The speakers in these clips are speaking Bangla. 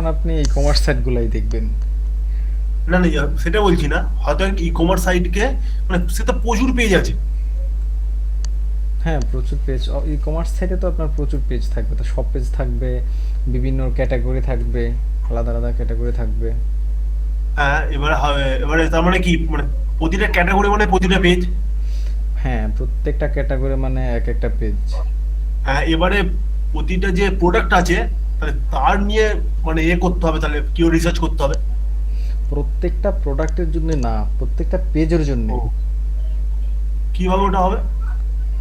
তখন আপনি ই কমার্স সাইটগুলাই দেখবেন। না না, সেটা বলছি না, হয়তো ই কমার্স সাইটকে মানে সে তো প্রচুর পেজ আছে। হ্যাঁ, প্রচুর পেজ ই কমার্স সাইটে তো আপনার প্রচুর পেজ থাকবে, তো সব পেজ থাকবে, বিভিন্ন ক্যাটাগরি থাকবে, আলাদা আলাদা ক্যাটাগরি থাকবে। হ্যাঁ, এবারে তার মানে কি, মানে প্রতিটা ক্যাটাগরি মানে প্রতিটা পেজ। হ্যাঁ, প্রত্যেকটা ক্যাটাগরি মানে এক একটা পেজ। হ্যাঁ, এবারে প্রতিটা যে প্রোডাক্ট আছে, তাহলে তার নিয়ে মানে করতে হবে, তাহলে কেউ রিসার্চ করতে হবে। প্রত্যেকটা প্রোডাক্টের জন্য না, প্রত্যেকটা পেজের জন্য। ও, কিভাবে ওটা হবে?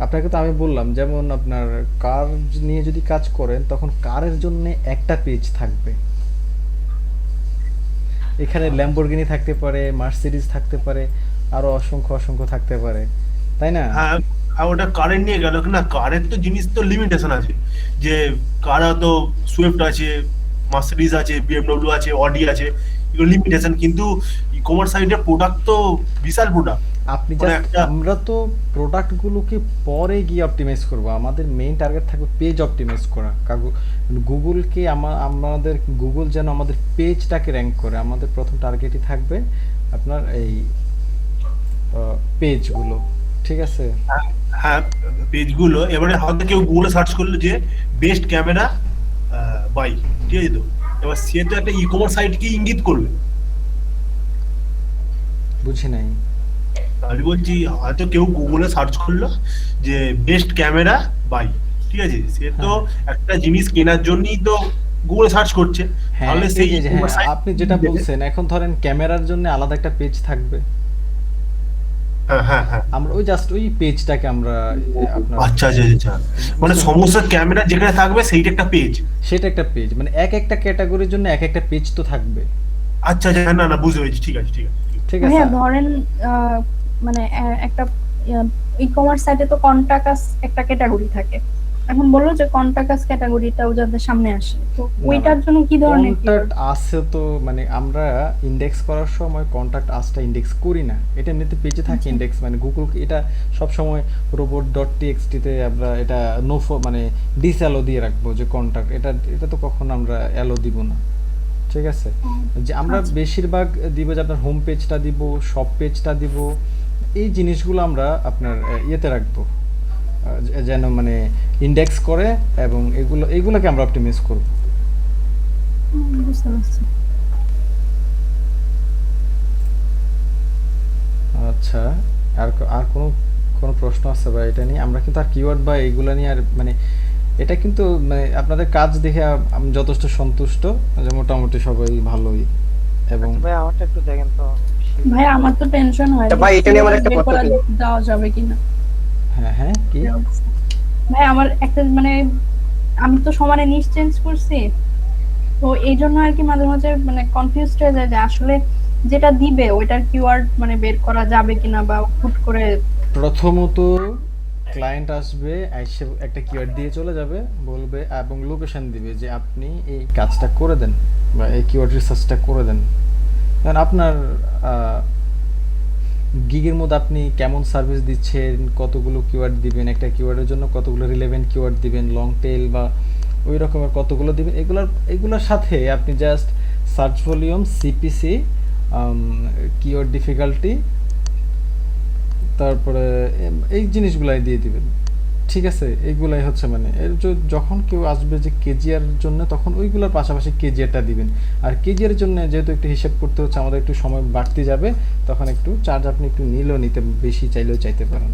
আপনাকে তো আমি বললাম, যেমন আপনার কার নিয়ে যদি কাজ করেন তখন কারের জন্য একটা পেজ থাকবে। এখানে ল্যাম্বরগিনি থাকতে পারে, মার্সিডিজ থাকতে পারে, আরো অসংখ্য অসংখ্য থাকতে পারে, তাই না? হ্যাঁ, হ্যাঁ, ওটা কারেন্ট নিয়ে গেল না, কারের তো জিনিস তো লিমিটেশন আছে, যে কার তো সুইফট আছে, মার্সিডিজ আছে, বিএমডব্লিউ আছে, অডি আছে, এগুলো লিমিটেশন, কিন্তু ই কমার্স সাইডের প্রোডাক্ট তো বিশাল প্রোডাক্ট। আপনি মানে জাস্ট, একটা, আমরা তো প্রোডাক্টগুলোকে পরে গিয়ে অপটিমাইজ করব, আমাদের মেইন টার্গেট থাকবে পেজ অপটিমাইজ করা। গুগলকে আমাদের গুগল যেন আমাদের পেজটাকে র্যাঙ্ক করে, আমাদের প্রথম টার্গেটই থাকবে আপনার এই পেজগুলো, ঠিক আছে? হ্যাঁ, হ্যাঁ, পেজগুলো এবারে হয়তো কেউ গুগলে সার্চ করলো যে বেস্ট ক্যামেরা বাই, ঠিক আছে, তো এবার সে তো একটা ই কমার্স সাইটকে ইঙ্গিত করবে। বুঝি নাই। আমি বলছি, হয়তো কেউ গুগলে সার্চ করলো যে বেস্ট ক্যামেরা বাই, ঠিক আছে, সে তো হ্যাঁ, একটা জিনিস কেনার জন্যই তো গুগলে সার্চ করছে, হ্যাঁ, তাহলে এই সেই ই যে হ্যাঁ, কমার্স সাইট আপনি যেটা বলছেন, এখন ধরেন ক্যামেরার জন্য আলাদা একটা পেজ থাকবে, হ্যাঁ, হ্যাঁ, হ্যাঁ। আমরা ওই জাস্ট ওই পেজটাকে আমরা আপনার আচ্ছা, আচ্ছা, আচ্ছা, মানে বুঝতে সমস্ত ক্যামেরা যেখানে থাকবে সেইটা একটা পেজ। সেটা একটা পেজ, মানে এক একটা ক্যাটাগরির জন্য এক একটা পেজ তো থাকবে। আচ্ছা, আচ্ছা, না না, বুঝতে পেরেছি, ঠিক আছে, ঠিক আছে, ঠিক আছে। ঠিক আছে। ভাইয়া ধরেন আহ, মানে একটা ই কমার্স সাইটে তো কন্টাক্ট একটা ক্যাটাগরি থাকে। এখন বললো যে কন্টাক্ট ক্যাটাগরিটাও যাতে সামনে আসে, তো না না, ওইটার জন্য কি ধরনের কন্টাক্ট কিওয়ার্ড? আছে তো, মানে আমরা ইন্ডেক্স করার সময় কন্টাক্ট আসটা ইন্ডেক্স করি না, এটা এমনিতে পেজে থাকে আচ্ছা। ইন্ডেক্স, মানে গুগল এটা সব সময় রোবট ডট টিএক্সটি তে আমরা এটা নো মানে ডিসঅ্যালো দিয়ে রাখবো যে কন্টাক্ট, এটা এটা তো কখনো আমরা অ্যালো দিব না, ঠিক আছে? ও, যে আমরা আচ্ছা। বেশিরভাগ দিব যে আপনার হোম পেজটা দিব, শপ পেজটা দিব, এই জিনিসগুলো আমরা আপনার ইয়েতে রাখবো, যেন মানে ইন্ডেক্স করে, এবং এগুলোকে আমরা অপটিমাইজ করব। বুঝতে পারছি। আচ্ছা, আর কোনো কোনো প্রশ্ন আছে বা এটা নিয়ে? আমরা কিন্তু আর কিওয়ার্ড বা এইগুলা নিয়ে আর মানে এটা কিন্তু মানে আপনাদের কাজ দেখে আমি যথেষ্ট সন্তুষ্ট, যে মোটামুটি সবাই ভালোই, এবং আচ্ছা ভাই, আমারটা একটু দেখেন তো। ভাই আমার তো টেনশন হয় আচ্ছা যে ভাই, এটা নিয়ে আমার কিভাবে একটা বের প্রশ্ন করা ছিল। দেওয়া যাবে কিনা। হ্যাঁ, হ্যাঁ, কি? ভাই আমার একটা মানে আমি তো সমানে নিচ চেঞ্জ করছি, তো এই জন্য আর কি মাঝে মাঝে মানে কনফিউজড হয়ে যায় যে আসলে যেটা দিবে ওইটার কিওয়ার্ড মানে বের করা যাবে কিনা, বা হুট করে। প্রথমত ক্লায়েন্ট আসবে, এসে একটা কিওয়ার্ড দিয়ে চলে যাবে, বলবে এবং লোকেশন দিবে যে আপনি এই কাজটা করে দেন বা এই কিওয়ার্ড রিসার্চটা করে দেন। কারণ আপনার গিগের মধ্যে আপনি কেমন সার্ভিস দিচ্ছেন, কতগুলো কিওয়ার্ড দিবেন, একটা কিওয়ার্ডের জন্য কতগুলো রিলেভেন্ট কিওয়ার্ড দিবেন, লং টেল বা ওই রকমের কতগুলো দিবেন, এগুলোর সাথে আপনি just search volume, CPC, keyword difficulty, তারপরে এই জিনিসগুলাই দিয়ে দিবেন, ঠিক আছে? এইগুলাই হচ্ছে মানে যখন কেউ আসবে যে কেজিআর জন্য, তখন ওইগুলোর পাশাপাশি কেজিআরটা দিবেন। আর কেজিআর জন্য যেহেতু একটু হিসাব করতে হচ্ছে, আমাদের একটু সময় বাড়তি যাবে, তখন একটু চার্জ আপনি একটু নিলেও নিতে, বেশি চাইলেও চাইতে পারেন।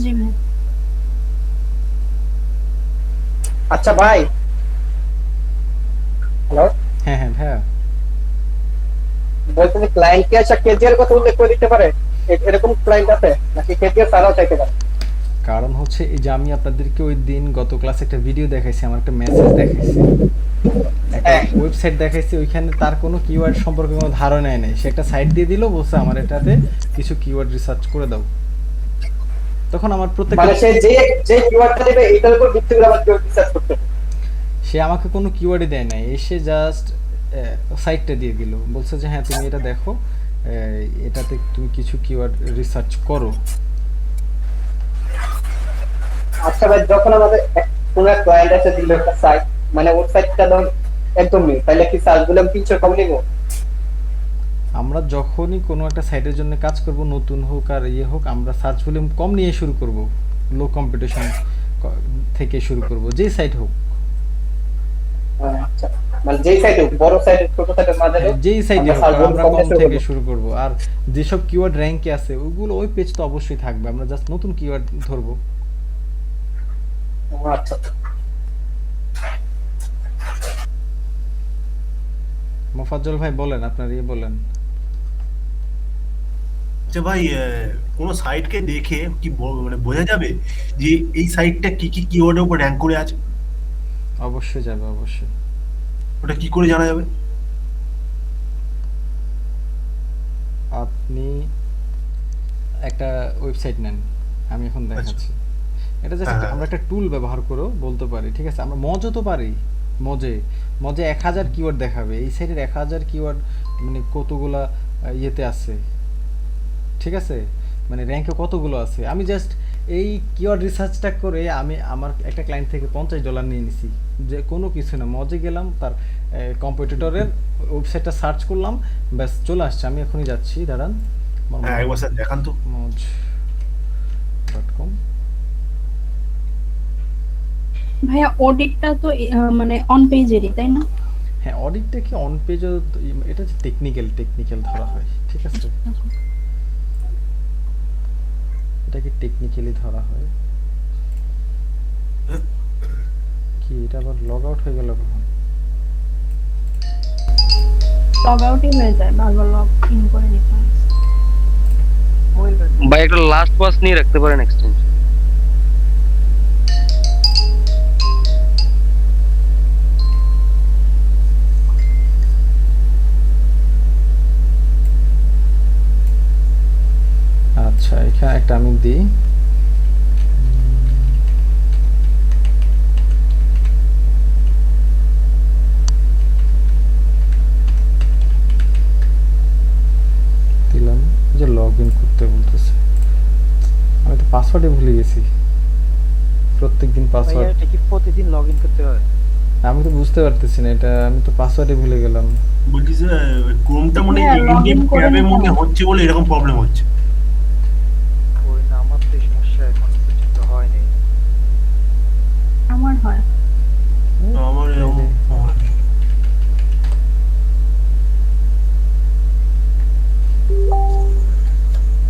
জি ভাই। আচ্ছা ভাই, হ্যালো, হ্যাঁ, হ্যাঁ, ভাইয়া। বলতে যে ক্লায়েন্ট কি আচ্ছা কেজিএর কথা উল্লেখ করে দিতে পারে? এরকম ক্লায়েন্ট আছে নাকি কেজিএর তারাও চাইতে পারে? কারণ হচ্ছে এই যে আমি আপনাদেরকে ওই দিন গত ক্লাসে একটা ভিডিও দেখাইছি, আমার একটা মেসেজ দেখাইছি, একটা হ্যাঁ। ওয়েবসাইট দেখাইছি, ওইখানে তার কোনো কিওয়ার্ড সম্পর্কে কোনো ধারণাই নেই, সে একটা সাইট দিয়ে দিল, বলছে আমার এটাতে কিছু কিওয়ার্ড রিসার্চ করে দাও। তখন আমার প্রত্যেকটা, মানে সে যে যে কিওয়ার্ডটা দিবে এটার উপর ভিত্তি করে আবার কিওয়ার্ড রিসার্চ করতে হবে। সে আমাকে কোনো কিওয়ার্ডই দেয় নাই, এসে জাস্ট সাইটটা দিয়ে দিল, বলছে যে হ্যাঁ তুমি এটা দেখো, এটাতে তুমি কিছু কিওয়ার্ড রিসার্চ করো। আচ্ছা ভাই, যখন আমাদের কোনো ক্লায়েন্ট এসে দিল একটা সাইট, মানে ওয়েবসাইটটা ধর একদম নেই, তাহলে কি সার্চ ভলিউম 300 কম নিব? আমরা যখনই কোনো একটা সাইটের জন্য কাজ করব, নতুন হোক আর ইয়ে হোক, আমরা সার্চ ভলিউম কম নিয়ে শুরু করব, লো কম্পিটিশন থেকে শুরু করব, যেই সাইট হোক। আচ্ছা, মানে যেই সাইটে বড় সাইট ছোট সাইটের মাঝে হ্যাঁ, যেই সাইটে আমরা হোক সার্চ ভলিউম আমরা কম কম দিয়ে শুরু থেকে করব। শুরু করব। আর যেসব কিওয়ার্ড র্যাঙ্কে আছে ওইগুলো, ওই পেজ তো অবশ্যই থাকবে, আমরা জাস্ট নতুন কিওয়ার্ড ধরবো। আচ্ছা, মোফাজ্জল ভাই বলেন, আপনার ইয়ে বলেন। আচ্ছা ভাই, কোন সাইটকে দেখে কি মানে বোঝা যাবে যে এই সাইটটা কি কি কিওয়ার্ডের উপর র্যাঙ্ক করে আছে? অবশ্যই যাবে, অবশ্যই। ওটা কি করে জানা যাবে? আপনি একটা ওয়েবসাইট নেন, আমি এখন দেখাচ্ছি। এটা জাস্ট হ্যাঁ, আমরা একটা টুল ব্যবহার করেও বলতে পারি, ঠিক আছে? আমরা মজও তো পারি। মজে মজে 1000 কিওয়ার্ড দেখাবে, এই সাইটের 1000 কিওয়ার্ড মানে কতগুলা ইয়েতে আছে, ঠিক আছে? মানে র্যাঙ্কে কতগুলো আছে। আমি জাস্ট এই কিওয়ার্ড রিসার্চটা করে আমি আমার একটা ক্লায়েন্ট থেকে $50 নিয়ে নিছি, যে কোনো কিছু না, মজে গেলাম, তার কম্পিটিটরের ওয়েবসাইটটা সার্চ করলাম, ব্যাস চলে আসছে। আমি এখনই যাচ্ছি, দাঁড়ান। হ্যাঁ, একবার স্যার দেখান তো। moj.com। ভাইয়া অডিটটা তো মানে অন পেজেরই, তাই না? হ্যাঁ, অডিটটা কি অন পেজও, এটা হচ্ছে টেকনিক্যাল ধরা হয়, ঠিক আছে? এটাকে টেকনিক্যালি ধরা হয়। কি এটা আবার লগ আউট হয়ে গেল কখন? লগ আউটই হয়ে যায়, বারবার লগ ইন করে নিতে হয়। ভাই একটা লাস্ট পাস নিয়ে রাখতে পারেন এক্সটেনশন। আচ্ছা, এখানে একটা আমি দিই। দিলাম, এই যে লগ ইন করতে বলতেছে, আমি তো পাসওয়ার্ডই ভুলে গেছি। প্রত্যেকদিন ভাইয়া পাসওয়ার্ড, এটা কি প্রতিদিন লগ ইন করতে হয়? আমি তো বুঝতে পারতেছি না, এটা আমি তো পাসওয়ার্ডই ভুলে গেলাম। বলছি যে ক্রোমটা মনে হ্যাঁ, login ইন্ডিয়ান করে ট্যাবে নিতে মনে হবে। হচ্ছে বলে এরকম প্রবলেম হচ্ছে। ওই না, আমার তো এই সমস্যা এখন পর্যন্ত হয়নি। আমার হয়। আমার এরকম হয়।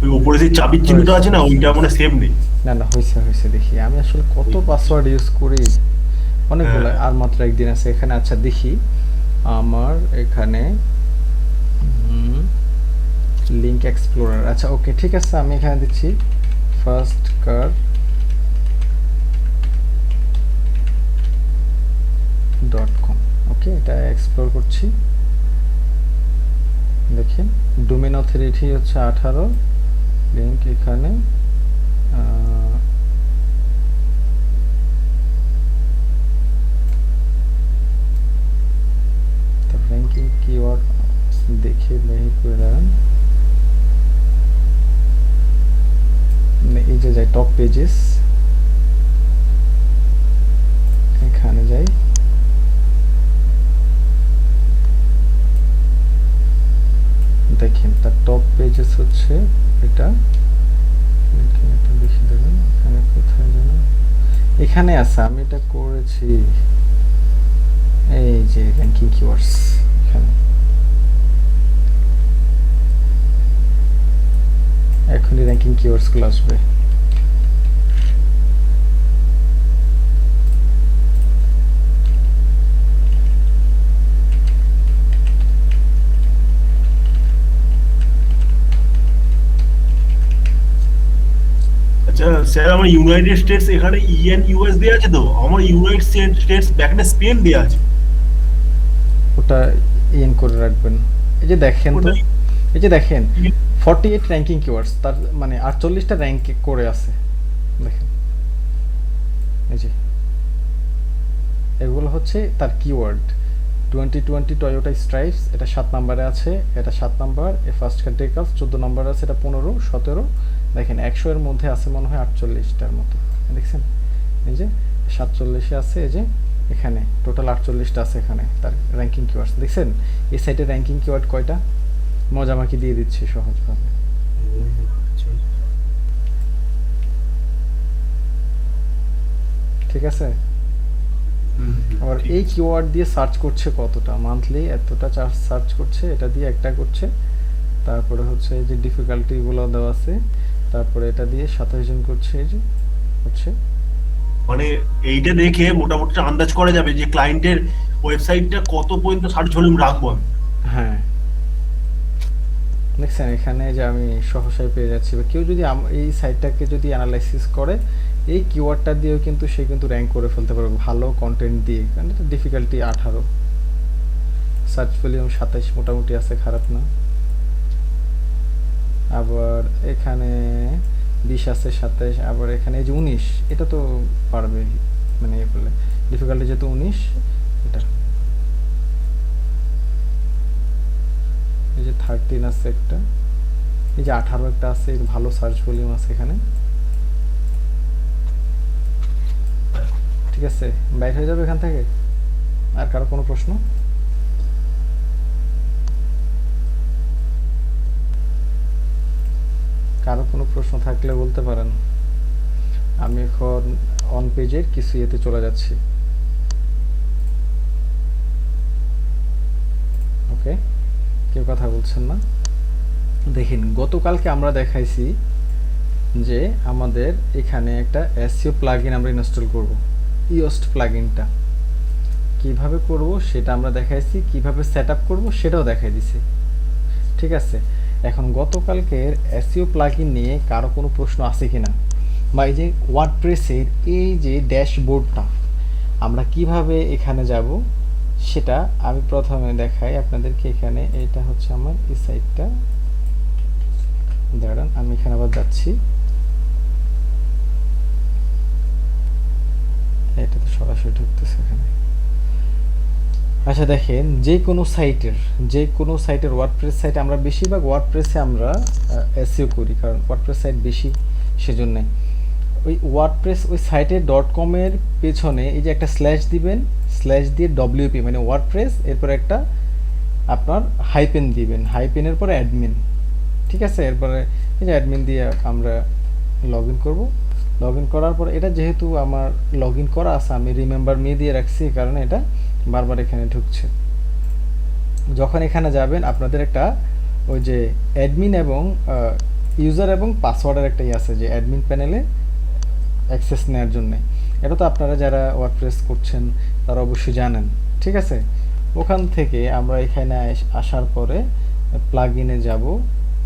ওই উপরে যে চাবির চিহ্নটা আছে না, ওইটা মানে সেভ নেই। না না, হয়েছে দেখি। আমি আসলে কত পাসওয়ার্ড ইউজ করি, অনেকগুলো। হ্যাঁ। আর মাত্র একদিন আছে এখানে। আচ্ছা দেখি, আমার এখানে লিঙ্ক এক্সপ্লোরার। আচ্ছা ওকে, ঠিক আছে, আমি এখানে দিচ্ছি ফার্স্ট কার .com। ওকে, এটা এক্সপ্লোর করছি। দেখেন ডোমেন অথরিটি হচ্ছে 18, লিঙ্ক এখানে র্যাঙ্কিং কিওয়ার্ড দেখে বের করে দেন। এই যে যাই টপ পেজেস, এখানে যাই, দেখেন তার টপ পেজেস হচ্ছে এটা। দেখেন এটা বেশি দেবেন, এখানে কোথায় যেন এখানে আছে, আমি এটা করেছি। এই যে র্যাঙ্কিং কিওয়ার্ডস, এখানে এখনই র্যাঙ্কিং কিওয়ার্ডস গুলো আসবে। আচ্ছা স্যার, আমার ইউনাইটেড স্টেটস এখানে ইএন ইউএস দেওয়া আছে, তো আমার ইউনাইটেড স্টেটস ব্যাকএন্ডে স্পেন দেওয়া আছে। ওটা ইন করে রাখবেন। এই যে দেখেন তো, এই যে দেখেন 48 র্যাঙ্কিং কিওয়ার্ডস, তার মানে 48টা র্যাঙ্ক করে আছে। দেখেন এই যে এগুলো হচ্ছে তার কিওয়ার্ড। 2020 টয়োটা স্ট্রাইপস, এটা 7 নম্বরে আছে, এটা 7 নাম্বার। ফার্স্ট কার টেকালস 14 নম্বরে আছে, এটা 15, 17। দেখেন 100 এর মধ্যে আছে মনে হয় 48টার মতো, দেখছেন? এই যে 47-এ আছে, এই যে এখানে টোটাল 48টা আছে এখানে তার র্যাঙ্কিং কিওয়ার্ডস দেখছেন এই সাইটে র্যাঙ্কিং কিওয়ার্ড কয়টা মজামাকি দিয়ে দিচ্ছি সহজভাবে ঠিক আছে আবার এই কিওয়ার্ড দিয়ে সার্চ করছে কতটা মান্থলি এতটা সার্চ করছে এটা দিয়ে একটা করছে তারপরে হচ্ছে এই যে ডিফিকাল্টি গুলো দেওয়া আছে তারপরে এটা দিয়ে 27 জন করছে এই যে হচ্ছে মানে এইটা দেখে মোটামুটি আন্দাজ করা যাবে যে ক্লায়েন্টের ওয়েবসাইটটা কত পর্যন্ত সার্চ ভলিউম রাখবো আমি। হ্যাঁ দেখছেন এখানে যে আমি সহসায় পেয়ে যাচ্ছি বা কেউ যদি এই সাইটটাকে যদি অ্যানালাইসিস করে এই কিওয়ার্ডটা দিয়েও কিন্তু সে কিন্তু র্যাঙ্ক করে ফেলতে পারবে ভালো কন্টেন্ট দিয়ে কারণ এটা ডিফিকাল্টি 18 সার্চ ভলিউম 27 মোটামুটি আছে খারাপ না আবার এখানে 20 আছে 27 আবার এখানে এই যে 19 এটা তো পারবে মানে ইয়ে করলে ডিফিকাল্টি যেহেতু 19 এটা এই যে 13 আছে একটা এই যে 18 একটা আছে ভালো সার্চ ভলিউম আছে এখানে ঠিক আছে বাইরে হয়ে যাবে এখান থেকে আর কারো কোনো প্রশ্ন কারো কোনো প্রশ্ন থাকলে বলতে পারেন আমি এখন অন পেজের কিছু ইয়েতে চলে যাচ্ছি ওকে কেউ কথা বলছেন না দেখেন গতকালকে আমরা দেখাইছি যে আমাদের এখানে একটা এসইও প্লাগইন আমরা ইনস্টল করব ইওস্ট প্লাগইনটা কিভাবে করব সেটা আমরা দেখাইছি কিভাবে সেটআপ করব সেটাও দেখাই দিছি ঠিক আছে এখন গতকালকের এসইও প্লাগইন নিয়ে কারো কোনো প্রশ্ন আছে কিনা বা এই যে ওয়ার্ডপ্রেসের এই যে ড্যাশবোর্ডটা আমরা কিভাবে এখানে যাব সেটা আমি প্রথমে দেখাই আপনাদেরকে এখানে এটা হচ্ছে আমার এই সাইটটা দাঁড়ান আমি এখানে আবার যাচ্ছি এটা তো সরাসরি ঢুকতেছে এখানে আচ্ছা দেখেন যে কোনো সাইটের ওয়ার্ডপ্রেস সাইটে আমরা বেশিরভাগ ওয়ার্ডপ্রেসে আমরা এসইও করি কারণ ওয়ার্ডপ্রেস সাইট বেশি সেজন্য ওই ওয়ার্ডপ্রেস ওই সাইটে .com এর পেছনে এই যে একটা স্ল্যাশ দিবেন স্ল্যাশ দিয়ে WP মানে ওয়ার্ডপ্রেস এরপর একটা আপনার হাইপেন দিবেন হাইপেনের পরে অ্যাডমিন ঠিক আছে এরপরে এই যে অ্যাডমিন দিয়ে আমরা লগ ইন করবো লগ ইন করার পর এটা যেহেতু আমার লগ ইন করা আছে আমি রিমেম্বার মি দিয়ে রাখছি কারণ এটা বারবার এখানে ঢুকছে যখন এখানে যাবেন আপনাদের একটা ওই যে অ্যাডমিন এবং ইউজার এবং পাসওয়ার্ডের একটা আছে যে অ্যাডমিন প্যানেলে অ্যাক্সেস নেওয়ার জন্য এটা তো আপনারা যারা ওয়ার্ডপ্রেস করছেন তারা অবশ্যই জানেন ঠিক আছে ওখান থেকে আমরা এখানে আসার পরে প্লাগইনে যাব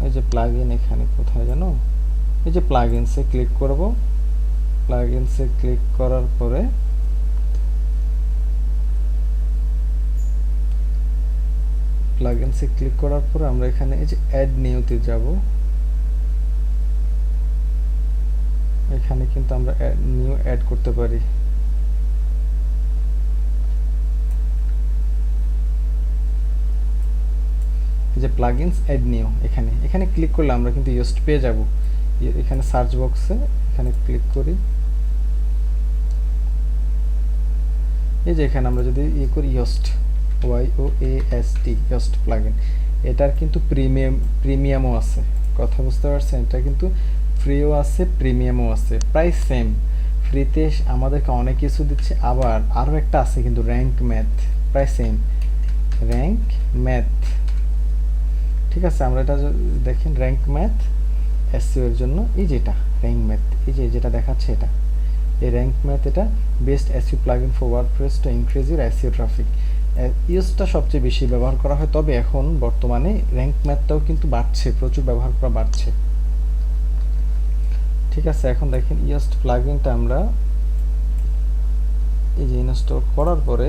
এই যে প্লাগইন এখানে কোথায় জানো এই যে প্লাগইনসে ক্লিক করব প্লাগইনসে ক্লিক করার পরে প্লাগইনসে ক্লিক করার পরে আমরা এখানে এই যে অ্যাড নিউতে যাব এখানে কিন্তু আমরা নিউ অ্যাড করতে পারি এই যে প্লাগইনস অ্যাড নিউ এখানে ক্লিক করলে আমরা কিন্তু ইয়োস্ট পেয়ে যাব এখানে সার্চ বক্সে এখানে ক্লিক করি এই যে এখানে আমরা যদি করি ইয়োস্ট YOAST ইয়োস্ট প্লাগইন এটার কিন্তু প্রিমিয়ামও আছে কথা বুঝতে পারছেন এটা কিন্তু ফ্রিও আছে প্রিমিয়ামও আছে প্রাইস সেম ফ্রিতে আমাদেরকে অনেক কিছু দিচ্ছে আবার আরও একটা আছে কিন্তু rank math price same rank math ঠিক আছে আমরা এটা দেখেন র্যাঙ্ক ম্যাথ এসইও এর জন্য এই যেটা র্যাঙ্ক ম্যাথ এই যে যেটা দেখাচ্ছে এটা এই র্যাঙ্ক ম্যাথ এটা best SEO plugin for WordPress to increase your SEO traffic ইউজটা সবচেয়ে বেশি ব্যবহার করা হয় তবে এখন বর্তমানে র্যাঙ্ক ম্যাথটাও কিন্তু বাড়ছে প্রচুর ব্যবহার করা বাড়ছে ঠিক আছে এখন দেখেন ইয়োস্ট প্লাগইনটা আমরা এই যে ইনস্টল করার পরে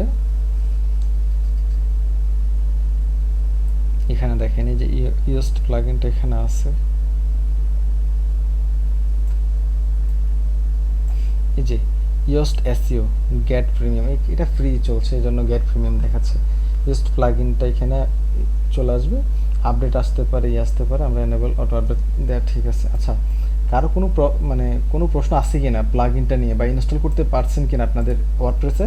এখানে দেখেন এই যে ইয়োস্ট প্লাগইনটা এখানে আছে এই যে ইয়োস্ট এসইও গেট প্রিমিয়াম এটা ফ্রি চলছে এজন্য গেট প্রিমিয়াম দেখাচ্ছে ইয়োস্ট প্লাগইনটা এখানে চলে আসবে আপডেট আসতে পারে আমরা এনেবল অটো আপডেট দেয়া ঠিক আছে আচ্ছা কারো কোনো প্রশ্ন আছে কিনা প্লাগইনটা নিয়ে বা ইনস্টল করতে পারছেন কিনা আপনাদের ওয়ার্ডপ্রেসে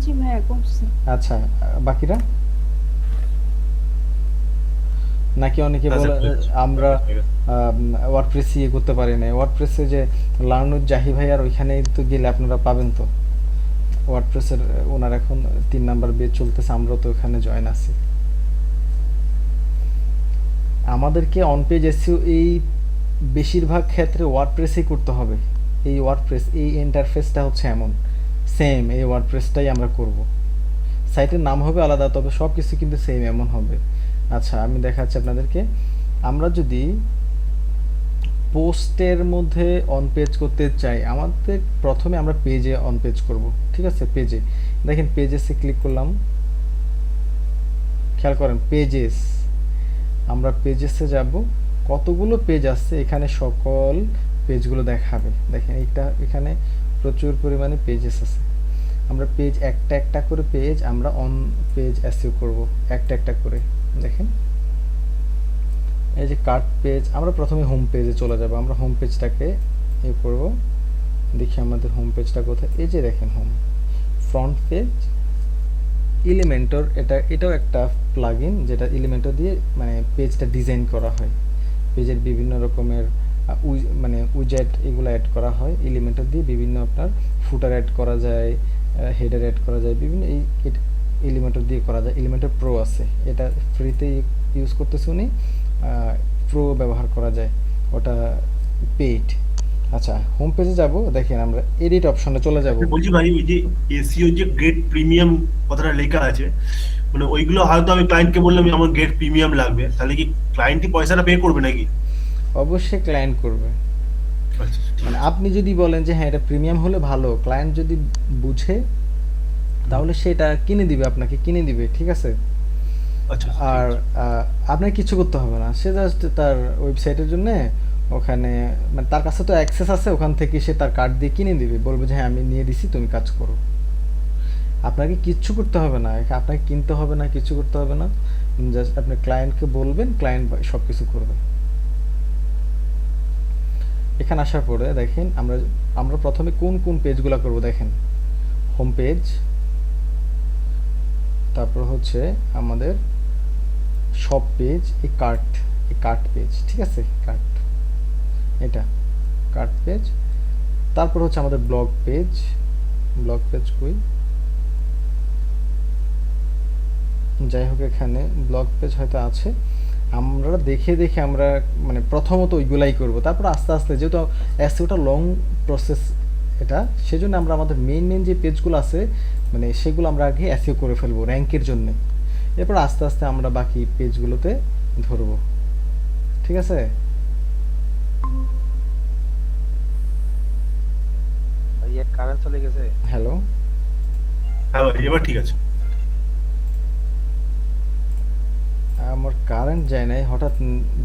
জি ভাইয়া করছি। আচ্ছা, বাকিরা নাকি অনেকে হ্যাঁ বলে স্যার, হয়ে গেছে। আমরা ওয়ার্ডপ্রেস ইয়ে করতে পারি না। ওয়ার্ডপ্রেসে যে লার্নুর জাহি ভাই আর ওইখানে তো গেলে আপনারা পাবেন তো ওয়ার্ডপ্রেসের। ওনার এখন 3 নাম্বার বেচ চলতেছে, আমরা তো ওখানে জয়েন আছি। আমাদেরকে অন পেজ এসইও এই বেশিরভাগ ক্ষেত্রে ওয়ার্ডপ্রেসেই করতে হবে। এই ওয়ার্ডপ্রেস এই ইন্টারফেসটা হচ্ছে এমন, সেম এই ওয়ার্ডপ্রেসটাই আমরা করব। সাইটের নাম হবে আলাদা, তবে সব কিছু কিন্তু সেম এমন হবে। আচ্ছা, আমি দেখাচ্ছি আপনাদেরকে। আমরা যদি পোস্টের মধ্যে অন পেজ করতে চাই, আমাদের প্রথমে আমরা পেজে অন পেজ করব। ঠিক আছে, পেজে দেখেন, পেজেসে ক্লিক করলাম, খেয়াল করেন পেজেস। আমরা পেজেসে যাব, কতগুলো পেজ আছে এখানে, সকল পেজগুলো দেখাবে। দেখেন এইটা, এখানে প্রচুর পরিমাণে পেজেস আছে। আমরা পেজ একটা একটা করে পেজ আমরা অন পেজ এসইও করব, একটা একটা করে। দেখেন এই যে কার্ট পেজ, আমরা প্রথমে হোম পেজে চলে যাব। আমরা হোম পেজটাকে এ করব, দেখি আমাদের হোম পেজটা কোথায়। এই যে দেখেন হোম, ফ্রন্ট পেজ, এলিমেন্টর, এটাও একটা প্লাগইন যেটা এলিমেন্টর দিয়ে মানে পেজটা ডিজাইন করা হয়। পেজের বিভিন্ন রকমের মানে উইজেট এগুলো অ্যাড করা হয় এলিমেন্টর দিয়ে। বিভিন্ন আপনার ফুটার অ্যাড করা যায়, হেডার অ্যাড করা যায়, বিভিন্ন এই এলিমেন্টর দিয়ে করা যায়। এলিমেন্টর প্রো আছে, এটা ফ্রিতে ইউজ করতেছি উনি, প্রো ব্যবহার করা যায়, ওটা পেইড। আচ্ছা, হোম পেজে যাব, দেখেন আমরা এডিট অপশনে চলে যাব। বলছি ভাই, ওই যে এসিও যে গ্রেড প্রিমিয়াম কথাটা লেখা আছে, মানে ওইগুলো হয়তো আমি ক্লায়েন্টকে বললাম যে আমার গ্রেড প্রিমিয়াম লাগবে, তাহলে কি ক্লায়েন্টই পয়সাটা পে করবে নাকি? অবশ্যই ক্লায়েন্ট করবে। আচ্ছা, ঠিক মানে আছে। আপনি যদি বলেন যে হ্যাঁ এটা প্রিমিয়াম হলে ভালো, ক্লায়েন্ট যদি বুঝে তাহলে সেটা কিনে দিবে, আপনাকে কিনে দিবে। ঠিক আছে, আচ্ছা, ঠিক আর আছে। আপনার কিছু করতে হবে না, সে জাস্ট তার ওয়েবসাইটের জন্য ওখানে মানে তার কাছে তো অ্যাক্সেস আছে, ওখান থেকে সে তার কার্ড দিয়ে কিনে দিবে, বলবে যে হ্যাঁ আমি নিয়ে দিছি, তুমি কাজ করো। আপনাকে কিচ্ছু করতে হবে না, আপনাকে কিনতে হবে না, কিছু করতে হবে না। জাস্ট আপনি ক্লায়েন্টকে বলবেন, ক্লায়েন্ট সব কিছু করবে। এখানে আসার পরে দেখেন আমরা আমরা প্রথমে কোন কোন পেজগুলো করব। দেখেন হোম পেজ, তারপর হচ্ছে আমাদের সব পেজ, এই কার্ট পেজ। ঠিক আছে, কার্ট, এটা কার্ট পেজ। তারপর হচ্ছে আমাদের ব্লগ পেজ কই, যাই হোক এখানে ব্লগ পেজ হয়তো আছে। আমরা দেখে দেখে আমরা মানে প্রথমত ওইগুলাই করব, তারপর আস্তে আস্তে, যেহেতু এসইওটা লং প্রসেস এটা, সেজন্য আমরা আমাদের মেইন যে পেজগুলো আছে মানে সেগুলো আমরা আগে এসইও করে ফেলবো র্যাঙ্কের জন্য, এরপর আস্তে আস্তে আমরা বাকি পেজগুলোতে ধরবো। ঠিক আছে, ভাইয়া কারেন্ট চলে গেছে। হ্যালো, হ্যাঁ ভাই, এবার ঠিক আছে। আমার কারেন্ট যায় নাই, হঠাৎ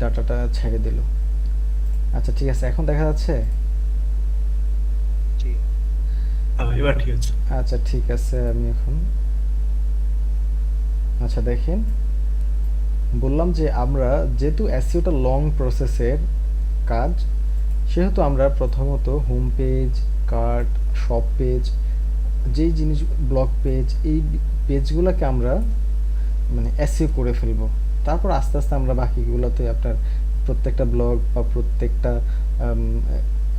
ডাটাটা ছেড়ে দিল। আচ্ছা ঠিক আছে, এখন দেখা যাচ্ছে। জি। হ্যাঁ ভাই, এবার ঠিক আছে। আচ্ছা ঠিক আছে, আমি এখন আচ্ছা দেখেন, বললাম যে আমরা যেহেতু এসইওটা লং প্রসেসের কাজ, সেহেতু আমরা প্রথমত home page, cart, shop page, যেই জিনিস ব্লগ পেজ, এই পেজগুলোকে আমরা মানে এসইও করে ফেলবো। তারপর আস্তে আস্তে আমরা বাকিগুলোতে আপনার প্রত্যেকটা ব্লগ বা প্রত্যেকটা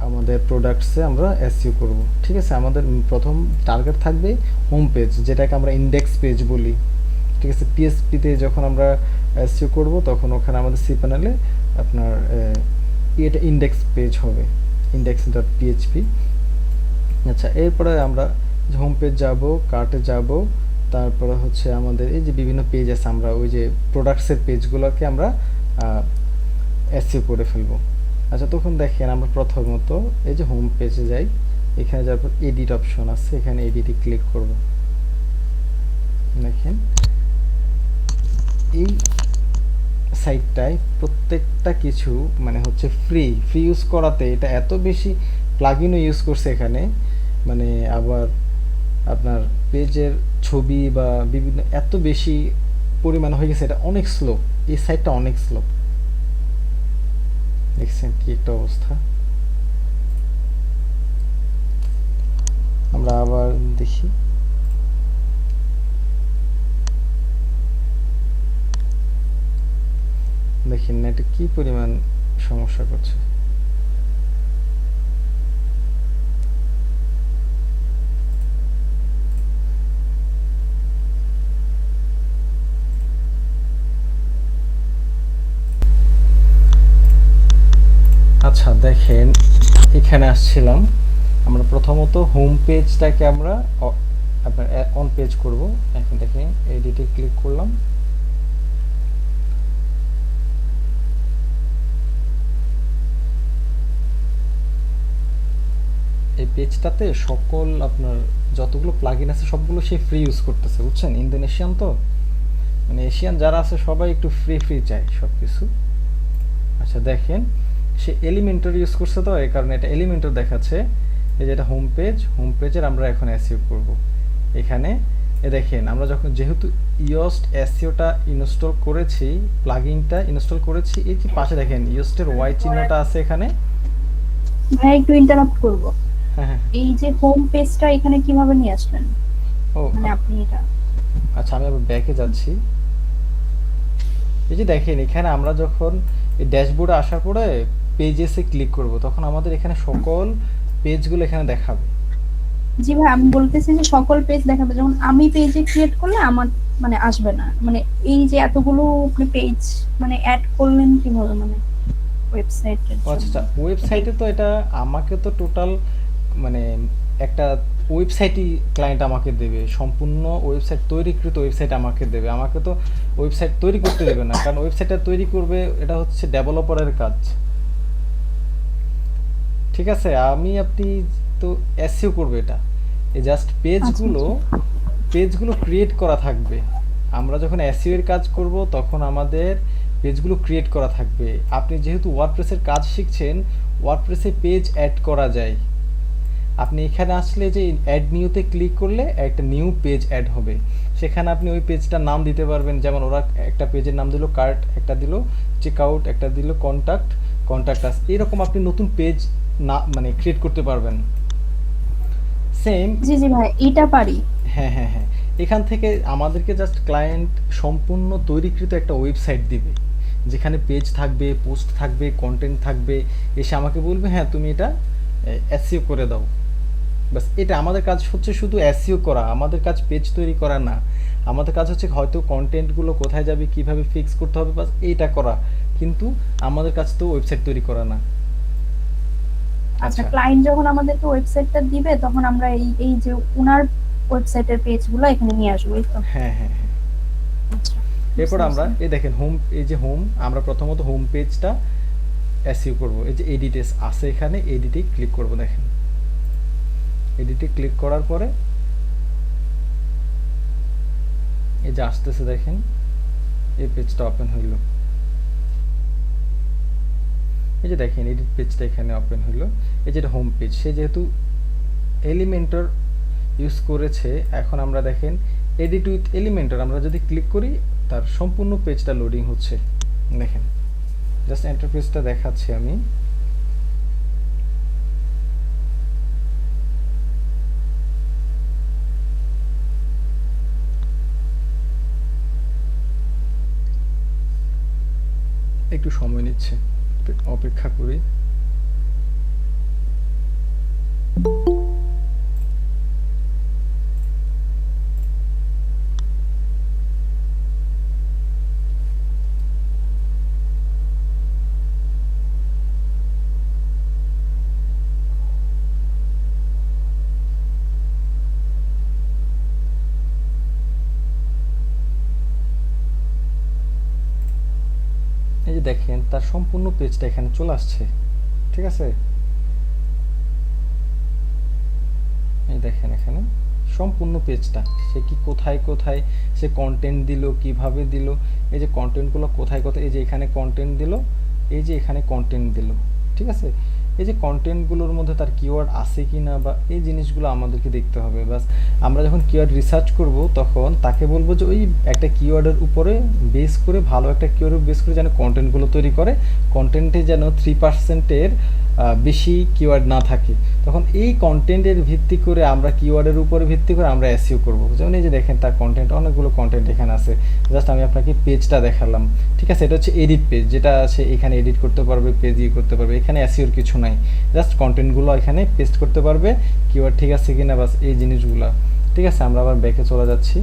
আমাদের প্রোডাক্টসে আমরা এসইও করব। ঠিক আছে, আমাদের প্রথম টার্গেট থাকবে হোম পেজ, যেটাকে আমরা ইন্ডেক্স পেজ বলি। ঠিক আছে, পিএসপিতে যখন আমরা এসইও করব তখন ওখানে আমাদের সি প্যানেলে আপনার এটা ইন্ডেক্স পেজ হবে, index.php। আচ্ছা, এরপরে আমরা হোম পেজ যাব, কার্টে যাব, তারপরে হচ্ছে আমাদের এই যে বিভিন্ন পেজ আছে, আমরা ওই যে প্রোডাক্টসের পেজগুলোকে আমরা এসইও করে ফেলবো। আচ্ছা, তখন দেখেন আমরা প্রথমত এই যে হোম পেজে যাই, এখানে যাওয়ার পর এডিট অপশন আছে, এখানে এডিটে ক্লিক করব। দেখেন এই সাইটটায় প্রত্যেকটা কিছু মানে হচ্ছে ফ্রি ইউজ করাতে এটা এত বেশি প্লাগইনও ইউজ করছে এখানে, মানে আবার আপনার পেজের ছবি বা বিভিন্ন এত বেশি পরিমাণ হয়ে গেছে, এটা অনেক স্লো, এই সাইটটা অনেক স্লো। দেখছেন কি একটা অবস্থা। আমরা আবার দেখি, দেখেন না এটা কি পরিমাণ সমস্যা করছে। আচ্ছা দেখেন, এখানে আসছিলাম আমরা প্রথমত হোম পেজটাকে আমরা আপনার অন পেজ করব। এখন দেখেন এডিটে ক্লিক করলাম, এই পেজটাতে সকল আপনার যতগুলো প্লাগইন আছে সবগুলো সে ফ্রি ইউজ করতেছে, বুঝছেন? ইন্দোনেশিয়ান তো, মানে এশিয়ান যারা আছে সবাই একটু ফ্রি ফ্রি চায় সব কিছু। আচ্ছা দেখেন সে এলিমেন্টর ইউজ করছে, তো এই কারণে এটা এলিমেন্টর দেখাচ্ছে। এই যেটা হোম পেজ, হোম পেজের আমরা এখন এসইও করব। এখানে দেখেন আমরা যখন যেহেতু ইয়োস্ট এসইওটা ইনস্টল করেছি, প্লাগইনটা ইনস্টল করেছি, এই যে পাশে দেখেন ইয়োস্টের ওয়াই চিহ্নটা আছে এখানে। ভাই একটু ইন্টারাপ্ট করব, হ্যাঁ হ্যাঁ এই যে হোম পেজটা এখানে কিভাবে নিয়ে আসলেন? ও মানে আপনি এটা আচ্ছা আমি আবার ব্যাকে যাচ্ছি। এই যে দেখেন এখানে আমরা যখন এই ড্যাশবোর্ডে আসার পরে পেজেসে ক্লিক করব তখন আমাদের এখানে সকল পেজগুলো এখানে দেখাবে। জি ভাই, আমি বলতেছি যে সকল পেজ দেখাবে, যখন আমি পেজে ক্রিয়েট করলে আমার মানে আসবে না। মানে এই যে এতগুলো আপনি পেজ মানে অ্যাড করলেন কিভাবে, মানে ওয়েবসাইটের ও আচ্ছা, ওয়েবসাইটে তো এটা আমাকে তো টোটাল মানে একটা ওয়েবসাইটই ক্লায়েন্ট আমাকে দেবে, সম্পূর্ণ ওয়েবসাইট তৈরিকৃত ওয়েবসাইট আমাকে দেবে। আমাকে তো ওয়েবসাইট তৈরি করতে দেবে না, কারণ ওয়েবসাইটটা তৈরি করবে এটা হচ্ছে ডেভেলপারের কাজ। ঠিক আছে, আপনি তো এসইও করবে এটা। এই জাস্ট পেজগুলো ক্রিয়েট করা থাকবে। আমরা যখন এসইও এর কাজ করব তখন আমাদের পেজগুলো ক্রিয়েট করা থাকবে। আপনি যেহেতু ওয়ার্ডপ্রেসের কাজ শিখছেন, ওয়ার্ডপ্রেসে পেজ অ্যাড করা যায়। আপনি এখানে আসলে যে অ্যাড নিউতে ক্লিক করলে একটা নিউ পেজ অ্যাড হবে, সেখানে আপনি ওই পেজটার নাম দিতে পারবেন। যেমন ওরা একটা পেজের নাম দিল কার্ট, একটা দিল চেকআউট, একটা দিল কন্ট্যাক্ট আস, এরকম আপনি নতুন পেজ না মানে ক্রিয়েট করতে পারবেন। সেম জি জি ভাই, এটা পারি। হ্যাঁ হ্যাঁ হ্যাঁ, এখান থেকে আমাদেরকে জাস্ট ক্লায়েন্ট সম্পূর্ণ তৈরিকৃত একটা ওয়েবসাইট দিবে, যেখানে পেজ থাকবে, পোস্ট থাকবে, কন্টেন্ট থাকবে। এসে আমাকে বলবে হ্যাঁ তুমি এটা এসইও করে দাও। বাস এটা আমাদের কাজ হচ্ছে, শুধু এসইও করা। আমাদের কাজ পেজ তৈরি করা না, আমাদের কাজ হচ্ছে হয়তো কন্টেন্টগুলো কোথায় যাবে, কিভাবে ফিক্স করতে হবে, বাস এইটা করা। কিন্তু আমাদের কাজ তো ওয়েবসাইট তৈরি করা না। আচ্ছা, আচ্ছা ক্লায়েন্ট যখন আমাদেরকে ওয়েবসাইটটা দিবে তখন আমরা এই এই যে ওনার ওয়েবসাইটের পেজগুলো এখানে নিয়ে আসবো, এই তো? হ্যাঁ হ্যাঁ হ্যাঁ। আচ্ছা, এরপর আমরা এই দেখেন এই যে হোম, আমরা প্রথমত হোম পেজটা এসইও করব। এই যে এডিটস আছে এখানে, এডিটে ক্লিক করব। দেখেন এডিটে ক্লিক করার পরে এই যে আসতেছে, দেখেন এই পেজটা ওপেন হইল। এই যে দেখেন এডিট পেজটা এখানে ওপেন হইল। এই যেটা হোম পেজ, সে যেহেতু এলিমেন্টর ইউজ করেছে, এখন আমরা দেখেন এডিট উইথ এলিমেন্টর আমরা যদি ক্লিক করি তার সম্পূর্ণ পেজটা লোডিং হচ্ছে। দেখেন জাস্ট ইন্টারফেসটা দেখাচ্ছি আমি। একটু সময় নিচ্ছে, অপেক্ষা করি। এই যে দেখেন তার সম্পূর্ণ পেজটা এখানে চলে আসছে। ঠিক আছে, এই দেখেন এখানে সম্পূর্ণ পেজটা সে কি কোথায় কোথায় সে কন্টেন্ট দিল, কিভাবে দিল, এই যে কন্টেন্টগুলো কোথায় কোথায়, এই যে এখানে কন্টেন্ট দিল, এই যে এখানে কন্টেন্ট দিল। ঠিক আছে, এই যে কন্টেন্টগুলোর মধ্যে তার কিওয়ার্ড আছে কি না, বা এই জিনিসগুলো আমাদেরকে দেখতে হবে। বাস আমরা যখন কিওয়ার্ড রিসার্চ করব তখন তাকে বলবো যে ওই একটা কিওয়ার্ডের উপরে বেস করে, ভালো একটা কিওয়ার্ড বেস করে যেন কন্টেন্টগুলো তৈরি করে, কন্টেন্টে যেন 3%-এর বেশি কিওয়ার্ড না থাকে, তখন এই কন্টেন্টের ভিত্তি করে আমরা কিওয়ার্ডের উপরে ভিত্তি করে আমরা এসইও করব। যেমন এই যে দেখেন তার কন্টেন্ট, অনেকগুলো কন্টেন্ট এখানে আছে। জাস্ট আমি আপনাকে পেজটা দেখালাম, ঠিক আছে? এটা হচ্ছে এডিট পেজ, যেটা আছে এখানে এডিট করতে পারবে, পেজ ইয়ে করতে পারবে, এখানে এসইওর কিছু নাই, জাস্ট কন্টেন্টগুলো এখানে পেস্ট করতে পারবে, কিওয়ার্ড ঠিক আছে কিনা বাস এই জিনিসগুলো। ঠিক আছে, আমরা আবার ব্যাকে চলে যাচ্ছি।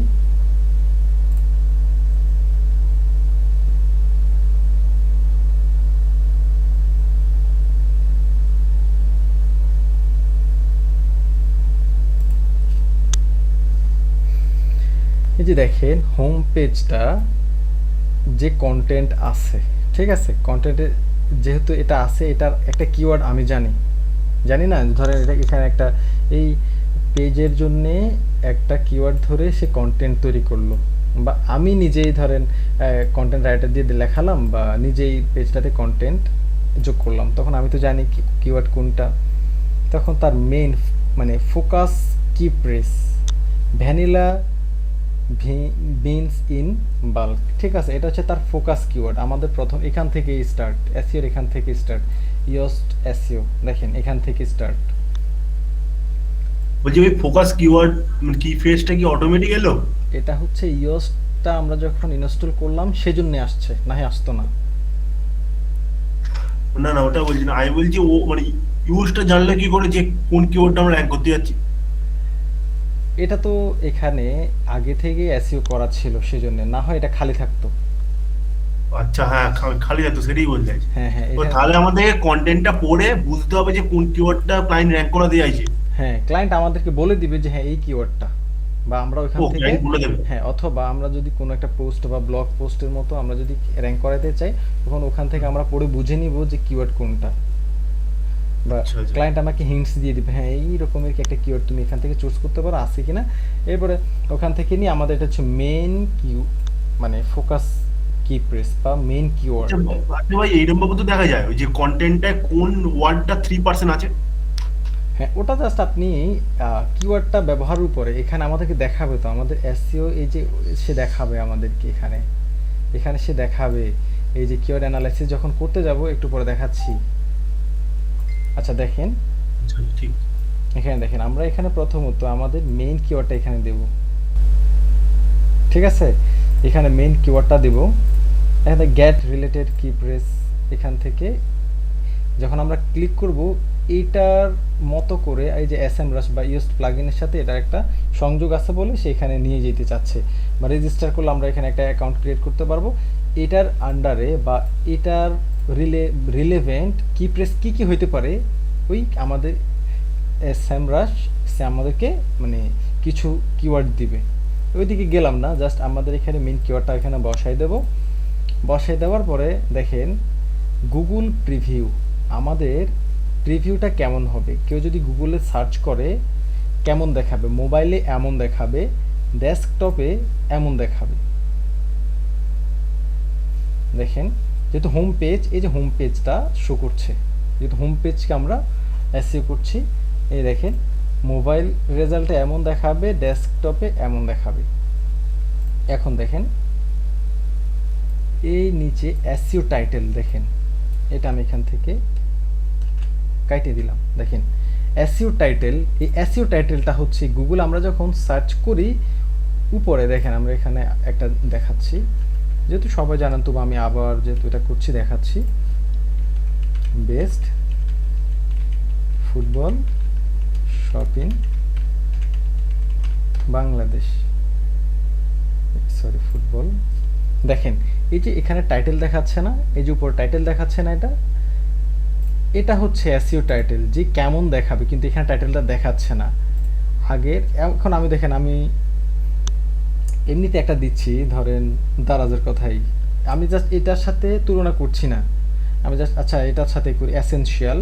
এই যে দেখেন হোম পেজটা যে কন্টেন্ট আছে, ঠিক আছে? কন্টেন্টে যেহেতু এটা আছে, এটার একটা কিওয়ার্ড আমি জানি না, ধরেন এটা এখানে একটা এই পেজের জন্যে একটা কিওয়ার্ড ধরে সে কন্টেন্ট তৈরি করলো, বা আমি নিজেই ধরেন কন্টেন্ট রাইটার দিয়ে লেখালাম, বা নিজেই পেজটাতে কন্টেন্ট যোগ করলাম, তখন আমি তো জানি কিওয়ার্ড কোনটা। তখন তার মেইন মানে ফোকাস কি press vanilla beans in bulk, ঠিক আছে? এটা হচ্ছে তার ফোকাস কিওয়ার্ড। আমাদের প্রথম এখান থেকে স্টার্ট, এসইওর এখান থেকে স্টার্ট, ইয়োস্ট এসইও দেখেন এখান থেকে স্টার্ট। বলছি ওই ফোকাস কিওয়ার্ড কি ফ্রেজটা কি অটোমেটিক এলো? এটা হচ্ছে ইয়োস্টটা আমরা যখন ইনস্টল করলাম সেজন্য আসছে, না হয় আসতো না। না না, ওটা বলছি না, আমি বলছি ও মানে ইউজটা জানলে কি করে যে কোন কিওয়ার্ডটা আমরা র্যাঙ্ক করতে যাচ্ছি? এটা তো এখানে আগে থেকে এসইও করা ছিল সেজন্য, না হয় এটা খালি থাকতো। আচ্ছা হ্যাঁ, খালি থাকতো, সেটাই বলতে চাইছি। হ্যাঁ হ্যাঁ, তো এটা তাহলে আমাদের কন্টেন্টটা পড়ে বুঝতে হবে যে কোন কিওয়ার্ডটা ক্লায়েন্ট র্যাঙ্ক করাতে চাইছে। হ্যাঁ, ক্লায়েন্ট আমাদেরকে বলে দিবে যে হ্যাঁ এই কিওয়ার্ডটা, বা আমরা ওইখান ও থেকে ক্লায়েন্ট বলে দেবে। হ্যাঁ, অথবা আমরা যদি কোনো একটা পোস্ট বা ব্লগ পোস্টের মতো আমরা যদি র্যাঙ্ক করাতে চাই, তখন ওখান থেকে আমরা পড়ে বুঝে নিব যে কিওয়ার্ড কোনটা, বা আচ্ছা, আচ্ছা। ক্লায়েন্ট আমাকে হিন্টস দিয়ে দিবে হ্যাঁ এই রকমের কি একটা কিওয়ার্ড তুমি এখান থেকে চুজ করতে পারো, আছে কিনা। এরপরে ওখান থেকে নিয়ে আমাদের এটা হচ্ছে মেইন মানে ফোকাস কি প্রেস বা মেইন কিওয়ার্ড। আচ্ছা ভাই, এইরকম ভাবে তো দেখা যায় ওই যে কন্টেন্টটা কোন ওয়ার্ডটা 3% আছে। হ্যাঁ, ওটা জাস্ট আপনি কিওয়ার্ডটা ব্যবহারের উপরে এখানে আমাদেরকে দেখাবে, তো আমাদের এসইও এই যে সে দেখাবে আমাদেরকে এখানে সে দেখাবে এই যে কিওয়ার্ড অ্যানালাইসিস যখন করতে যাব একটু পরে দেখাচ্ছি। আচ্ছা দেখেন আচ্ছা ঠিক। এখানে দেখেন আমরা এখানে প্রথমত আমাদের মেইন কিওয়ার্ডটা এখানে দেব, ঠিক আছে? এখানে মেইন কিওয়ার্ডটা দেব, এখানে গেট রিলেটেড কি প্রেস, এখান থেকে যখন আমরা ক্লিক করব এইটার মতো করে এই যে এসএমরাশ বা ইউস্ট প্লাগইনের সাথে এটার একটা সংযোগ আছে বলে সেখানে নিয়ে যেতে চাচ্ছে, বা রেজিস্টার করলে আমরা এখানে একটা অ্যাকাউন্ট ক্রিয়েট করতে পারবো। এটার আন্ডারে বা এটার রিলেভেন্ট কি প্রেস কি হইতে পারে, ওই আমাদের এসএমরাশ সে আমাদেরকে মানে কিছু কিওয়ার্ড দিবে। ওইদিকে গেলাম না, জাস্ট আমাদের এখানে মেইন কিওয়ার্ডটা এখানে বসাই দেওয়ার পরে দেখেন গুগল প্রিভিউ, আমাদের প্রিভিউটা কেমন হবে, কেউ যদি গুগলে সার্চ করে কেমন দেখাবে, মোবাইলে এমন দেখাবে, ডেস্কটপে এমন দেখাবে। দেখেন যেহেতু হোম পেজ, এই যে হোম পেজটা শো করছে, যেহেতু হোম পেজকে আমরা এসইও করছি, এই দেখেন মোবাইল রেজাল্টে এমন দেখাবে, ডেস্কটপে এমন দেখাবে। এখন দেখেন এই নিচে এসইও টাইটেল দেখেন, এটা আমি এখান থেকে কাইটে দিলাম। দেখেন এসইও টাইটেল, এই এসইও টাইটেলটা হচ্ছে গুগল আমরা যখন সার্চ করি উপরে দেখেন আমরা এখানে একটা দেখাচ্ছি, যেহেতু সবাই জানেন তবু আমি আবার যেহেতু এটা করছি দেখাচ্ছি, best football shopping Bangladesh, sorry football. দেখেন এই যে এখানে টাইটেল দেখাচ্ছে না, এই যে উপর টাইটেল দেখাচ্ছে না, এটা হচ্ছে এসইও টাইটেল যে কেমন দেখাবে, কিন্তু এখানে টাইটেলটা দেখাচ্ছে না আগের। এখন আমি দেখেন আমি এমনিতে একটা দিচ্ছি, ধরেন দারাজের কথাই, আমি জাস্ট এটার সাথে তুলনা করছি না, আমি জাস্ট আচ্ছা এটার সাথে করি এসেনশিয়াল,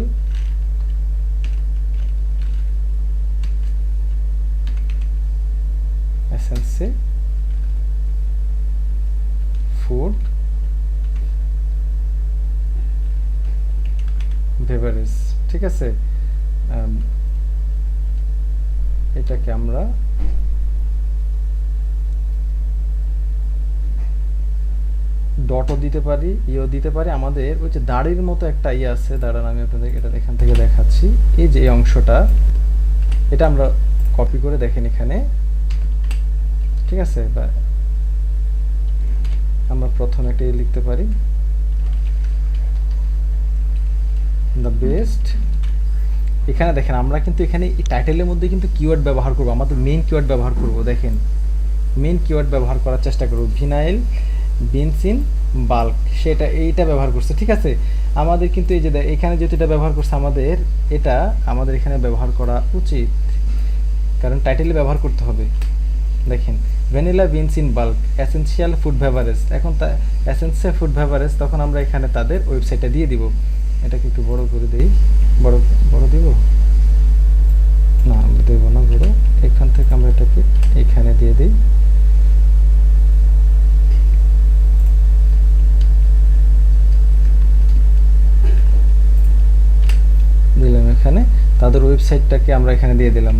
এসেন্সে ফুড বেভারেজ, ঠিক আছে? এটাকে আমরা ডটও দিতে পারি, ইও দিতে পারি। আমাদের ওই যে দাড়ির মতো একটা ইয়ে আছে, দাঁড়ান আমি আপনাদের এটা এখান থেকে দেখাচ্ছি। এই যে এই অংশটা, এটা আমরা কপি করে দেখেন এখানে, ঠিক আছে? বা আমরা প্রথমে এটা লিখতে পারি, দ্য বেস্ট। এখানে দেখেন আমরা কিন্তু এখানে এই টাইটেলের মধ্যে কিন্তু কিওয়ার্ড ব্যবহার করব, আমাদের মেইন কিওয়ার্ড ব্যবহার করব। দেখেন মেইন কিওয়ার্ড ব্যবহার করার চেষ্টা করব, ভিনাইল বেনজিন বাল্ক, সেটা এইটা ব্যবহার করছে, ঠিক আছে? আমাদের কিন্তু এই যে এখানে যেহেতু এটা ব্যবহার করছে, আমাদের এখানে ব্যবহার করা উচিত, কারণ টাইটেলে ব্যবহার করতে হবে। দেখেন vanilla beans in bulk essential food beverage, এখন তা এসেনশিয়াল ফুড বেভারেজ, তখন আমরা এখানে তাদের ওয়েবসাইটটা দিয়ে দিব। এটাকে একটু বড় করে দেই, বড় দিব না, আমরা দেব না বড়, এখান থেকে আমরা এটাকে এখানে দিয়ে দিই। দিলাম এখানে, তাদের ওয়েবসাইটটাকে আমরা এখানে দিয়ে দিলাম।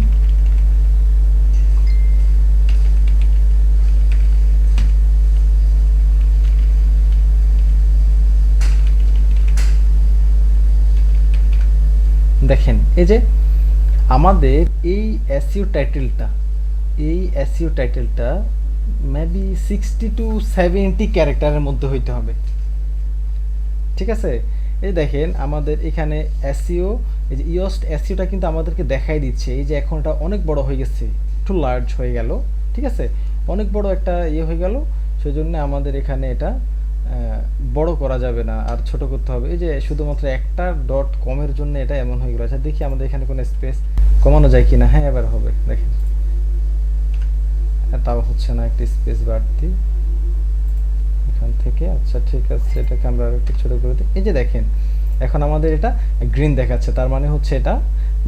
দেখেন এই যে আমাদের এই এসইও টাইটেলটা মেবি 60 to 70 ক্যারেক্টারের মধ্যে হইতে হবে, ঠিক আছে? এই দেখেন আমাদের এখানে এসইও, এই যে ইওস্ট এসইওটা কিন্তু আমাদেরকে দেখাই দিচ্ছে, এই যে এখন এটা অনেক বড় হয়ে গেছে, একটু লার্জ হয়ে গেল, ঠিক আছে? অনেক বড় একটা ইয়ে হয়ে গেল, সেজন্য আমাদের এখানে এটা বড় করা যাবে না, আর ছোট করতে হবে। এই যে শুধুমাত্র একটা ডট কমের জন্য এটা এমন হয়ে গেল। আচ্ছা দেখি আমাদের এখানে কোনো স্পেস কমানো যায় কিনা। হ্যাঁ এবার হবে, দেখেন তাও হচ্ছে না, একটা স্পেস বাড়তি এখান থেকে। আচ্ছা ঠিক আছে, এটাকে আমরা আরেকটু ছোট করে দিই। এই যে দেখেন এখন আমাদের এটা গ্রিন দেখাচ্ছে, তার মানে হচ্ছে এটা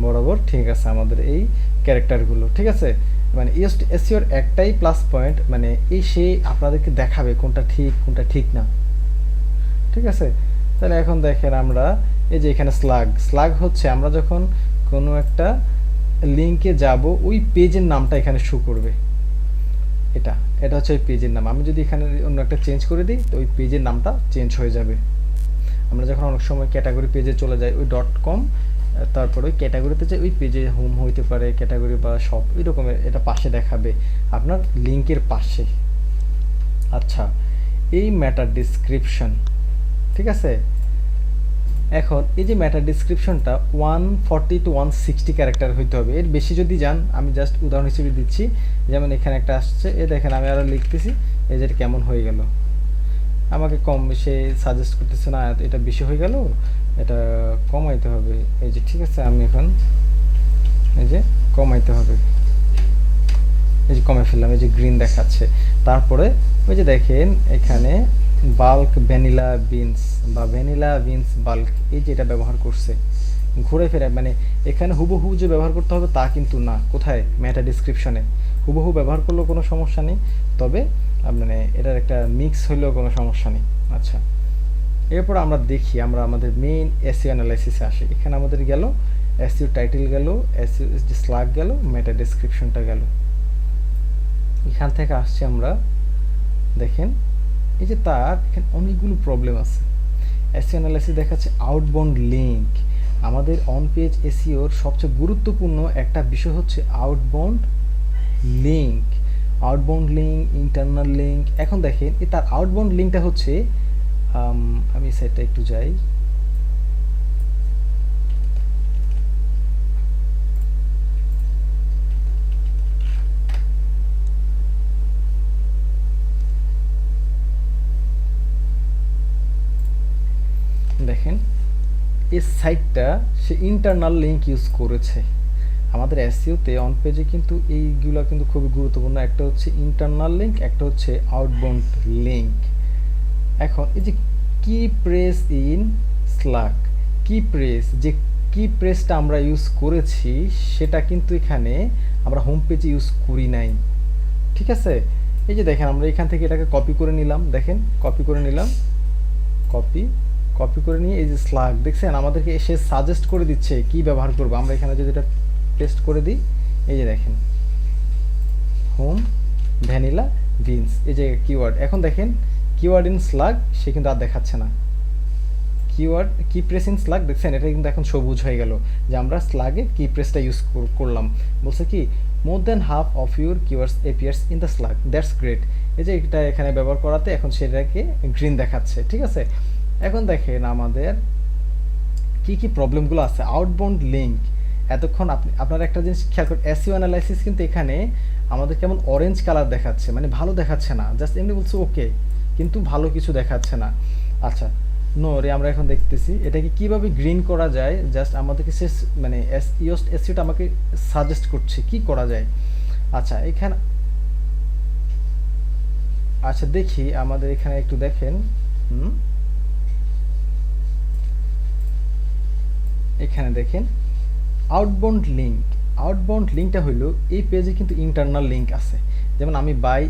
বরাবর ঠিক আছে আমাদের এই ক্যারেক্টারগুলো, ঠিক আছে? মানে ইওস্ট এসইওর একটাই প্লাস পয়েন্ট, মানে এই সে আপনাদেরকে দেখাবে কোনটা ঠিক ঠিক না, ঠিক আছে? তাহলে এখন দেখেন আমরা এই যে এখানে স্লাগ হচ্ছে আমরা যখন কোনো একটা লিঙ্কে যাব, ওই পেজের নামটা এখানে শো করবে। এটা হচ্ছে ওই পেজের নাম। আমি যদি এখানে অন্য একটা চেঞ্জ করে দিই, তো ওই পেজের নামটা চেঞ্জ হয়ে যাবে। আমরা যখন অনেক সময় ক্যাটাগরি পেজে চলে যাই, ওই .com, তারপর ওই ক্যাটাগরিতে যে ওই পেজে হোম হইতে পারে ক্যাটাগরি বা সব ওই রকমের, এটা পাশে দেখাবে আপনার লিঙ্কের পাশে। আচ্ছা এই ম্যাটার ডিসক্রিপশন, ঠিক আছে? এখন এই যে ম্যাটার ডিসক্রিপশনটা 140 to 160 ক্যারেক্টার হইতে হবে, এর বেশি যদি যান, আমি জাস্ট উদাহরণ হিসেবে দিচ্ছি, যেমন এখানে একটা আসছে, এই দেখেন আমি আরও লিখতেছি, এই যে কেমন হয়ে গেল, আমাকে কম সে সাজেস্ট করতেছে না, এটা বেশি হয়ে গেল, এটা কমাইতে হবে। এই যে ঠিক আছে, আমি এখন এই যে কমাইতে হবে, এই যে কমে ফেললাম, এই যে গ্রিন দেখাচ্ছে। তারপরে ওই যে দেখেন এখানে বাল্ক ভ্যানিলা বিনস বা ভ্যানিলা বিনস বাল্ক, এই যে এটা ব্যবহার করছে ঘুরে ফিরে, মানে এখানে হুবহু যে ব্যবহার করতে হবে তা কিন্তু না। কোথায়? মেটা ডিসক্রিপশনে হুবহু ব্যবহার করলেও কোনো সমস্যা নেই, তবে মানে এটার একটা মিক্স হইলেও কোনো সমস্যা নেই। আচ্ছা এরপর আমরা দেখি, আমরা আমাদের মেইন এসইও অ্যানালাইসিসে আসি। এখানে আমাদের গেল এসইও টাইটেল, গেল এসইও স্লাগ, গেল মেটা ডেসক্রিপশনটা গেল। এখান থেকে আসছি আমরা, দেখেন এই যে তার এখানে অনেকগুলো প্রবলেম আছে। এসইও অ্যানালাইসিস দেখাচ্ছে আউটবাউন্ড লিঙ্ক। আমাদের অন পেজ এসইওর সবচেয়ে গুরুত্বপূর্ণ একটা বিষয় হচ্ছে outbound link. Outbound link, internal link. এখন দেখেন তার আউটবাউন্ড লিঙ্কটা হচ্ছে, আমি সেটা একটু যাই, দেখেন এই সাইটটা সে ইন্টারনাল লিঙ্ক ইউজ করেছে। আমাদের এসইওতে অন পেজে কিন্তু এইগুলো কিন্তু খুবই গুরুত্বপূর্ণ। একটা হচ্ছে ইন্টারনাল লিঙ্ক, একটা হচ্ছে আউটবাউন্ড লিঙ্ক। এখন এই যে কি প্রেস ইন স্লাগ, কি প্রেস, যে কি প্রেসটা আমরা ইউজ করেছি সেটা কিন্তু এখানে আমরা হোম পেজে ইউজ করি নাই, ঠিক আছে? এই যে দেখেন আমরা এখান থেকে এটাকে কপি করে নিলাম, দেখেন কপি করে নিলাম, কপি করে নিয়ে এই যে স্লাগ দেখছেন আমাদেরকে এসে সাজেস্ট করে দিচ্ছে কি ব্যবহার করবো। আমরা এখানে যদি এটা পেস্ট করে দিই, এই যে দেখেন হোম ভ্যানিলা বিনস, এই যে কিওয়ার্ড। এখন দেখেন কিওয়ার্ড ইন স্লাগ সে কিন্তু আর দেখাচ্ছে না। কিওয়ার্ড কি প্রেস ইন স্লাগ দেখছেন, এটা কিন্তু এখন সবুজ হয়ে গেল যে আমরা স্লাগে কি প্রেসটা ইউজ করলাম। বলছে কি more than half of your keywords appears in the slug, that's great. এই যে এটা এখানে ব্যবহার করাতে এখন সেটাকে গ্রিন দেখাচ্ছে, ঠিক আছে। এখন দেখেন আমাদের কি কি প্রবলেমগুলো আছে। আউটবাউন্ড লিঙ্ক, এতক্ষণ আপনারা একটা জিনিস খেয়াল করেন, এসইও অ্যানালাইসিস কিন্তু এখানে আমাদের কেমন অরেঞ্জ কালার দেখাচ্ছে, মানে ভালো দেখাচ্ছে না, জাস্ট এমনি বলছে ওকে, কিন্তু ভালো কিছু দেখাচ্ছে না। আচ্ছা নো রে, আমরা এখন দেখতেছি এটাকে কিভাবে গ্রিন করা যায়, জাস্ট আমাদেরকে সে মানে এসইওটা আমাকে সাজেস্ট করছে কি করা যায়। আচ্ছা এখানে আচ্ছা দেখি আমাদের এখানে একটু দেখেন, এখানে দেখেন আউটবাউন্ড লিঙ্ক। আউটবাউন্ড লিঙ্কটা হইলো এই পেজে কিন্তু ইন্টারনাল লিঙ্ক আছে, যেমন আমি বাই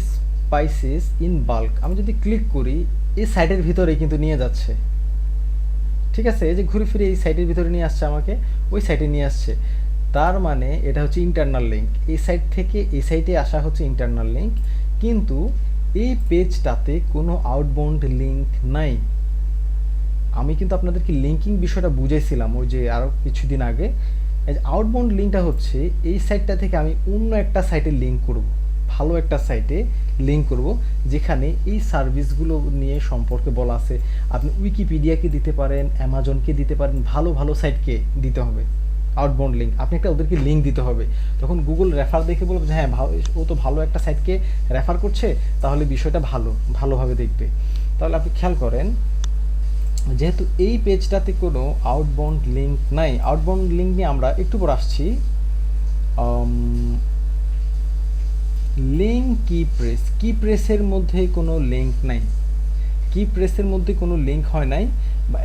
স্পাইসেস ইন বাল্ক, আমি যদি ক্লিক করি এই সাইটের ভিতরে কিন্তু নিয়ে যাচ্ছে, ঠিক আছে। এই যে ঘুরে ফিরে এই সাইটের ভিতরে নিয়ে আসছে, আমাকে ওই সাইটে নিয়ে আসছে, তার মানে এটা হচ্ছে ইন্টারনাল লিঙ্ক। এই সাইট থেকে এই সাইটে আসা হচ্ছে ইন্টারনাল লিঙ্ক, কিন্তু এই পেজটাতে কোনো আউটবাউন্ড লিঙ্ক নাই। আমি কিন্তু আপনাদেরকে লিঙ্কিং বিষয়টা বুঝাইছিলাম ওই যে আরও কিছুদিন আগে। এই যে আউটবাউন্ড লিঙ্কটা হচ্ছে এই সাইটটা থেকে আমি অন্য একটা সাইটে লিঙ্ক করব, ভালো একটা সাইটে লিঙ্ক করব যেখানে এই সার্ভিসগুলো নিয়ে সম্পর্কে বলা আছে। আপনি উইকিপিডিয়াকে দিতে পারেন, অ্যামাজনকে দিতে পারেন, ভালো ভালো সাইটকে দিতে হবে আউটবাউন্ড লিঙ্ক। আপনি একটা ওদেরকে লিঙ্ক দিতে হবে, তখন গুগল রেফার দেখে বলবে যে হ্যাঁ ও তো ভালো একটা সাইটকে রেফার করছে, তাহলে বিষয়টা ভালোভাবে দেখবে। তাহলে আপনি খেয়াল করেন যেহেতু এই পেজটাতে কোনো আউটবাউন্ড লিঙ্ক নাই, আউটবাউন্ড লিঙ্ক নিয়ে আমরা একটু পর আসছি। লিঙ্ক কি প্রেসের মধ্যে কোনো লিঙ্ক নাই, কি প্রেসের মধ্যে কোনো লিঙ্ক হয় নাই।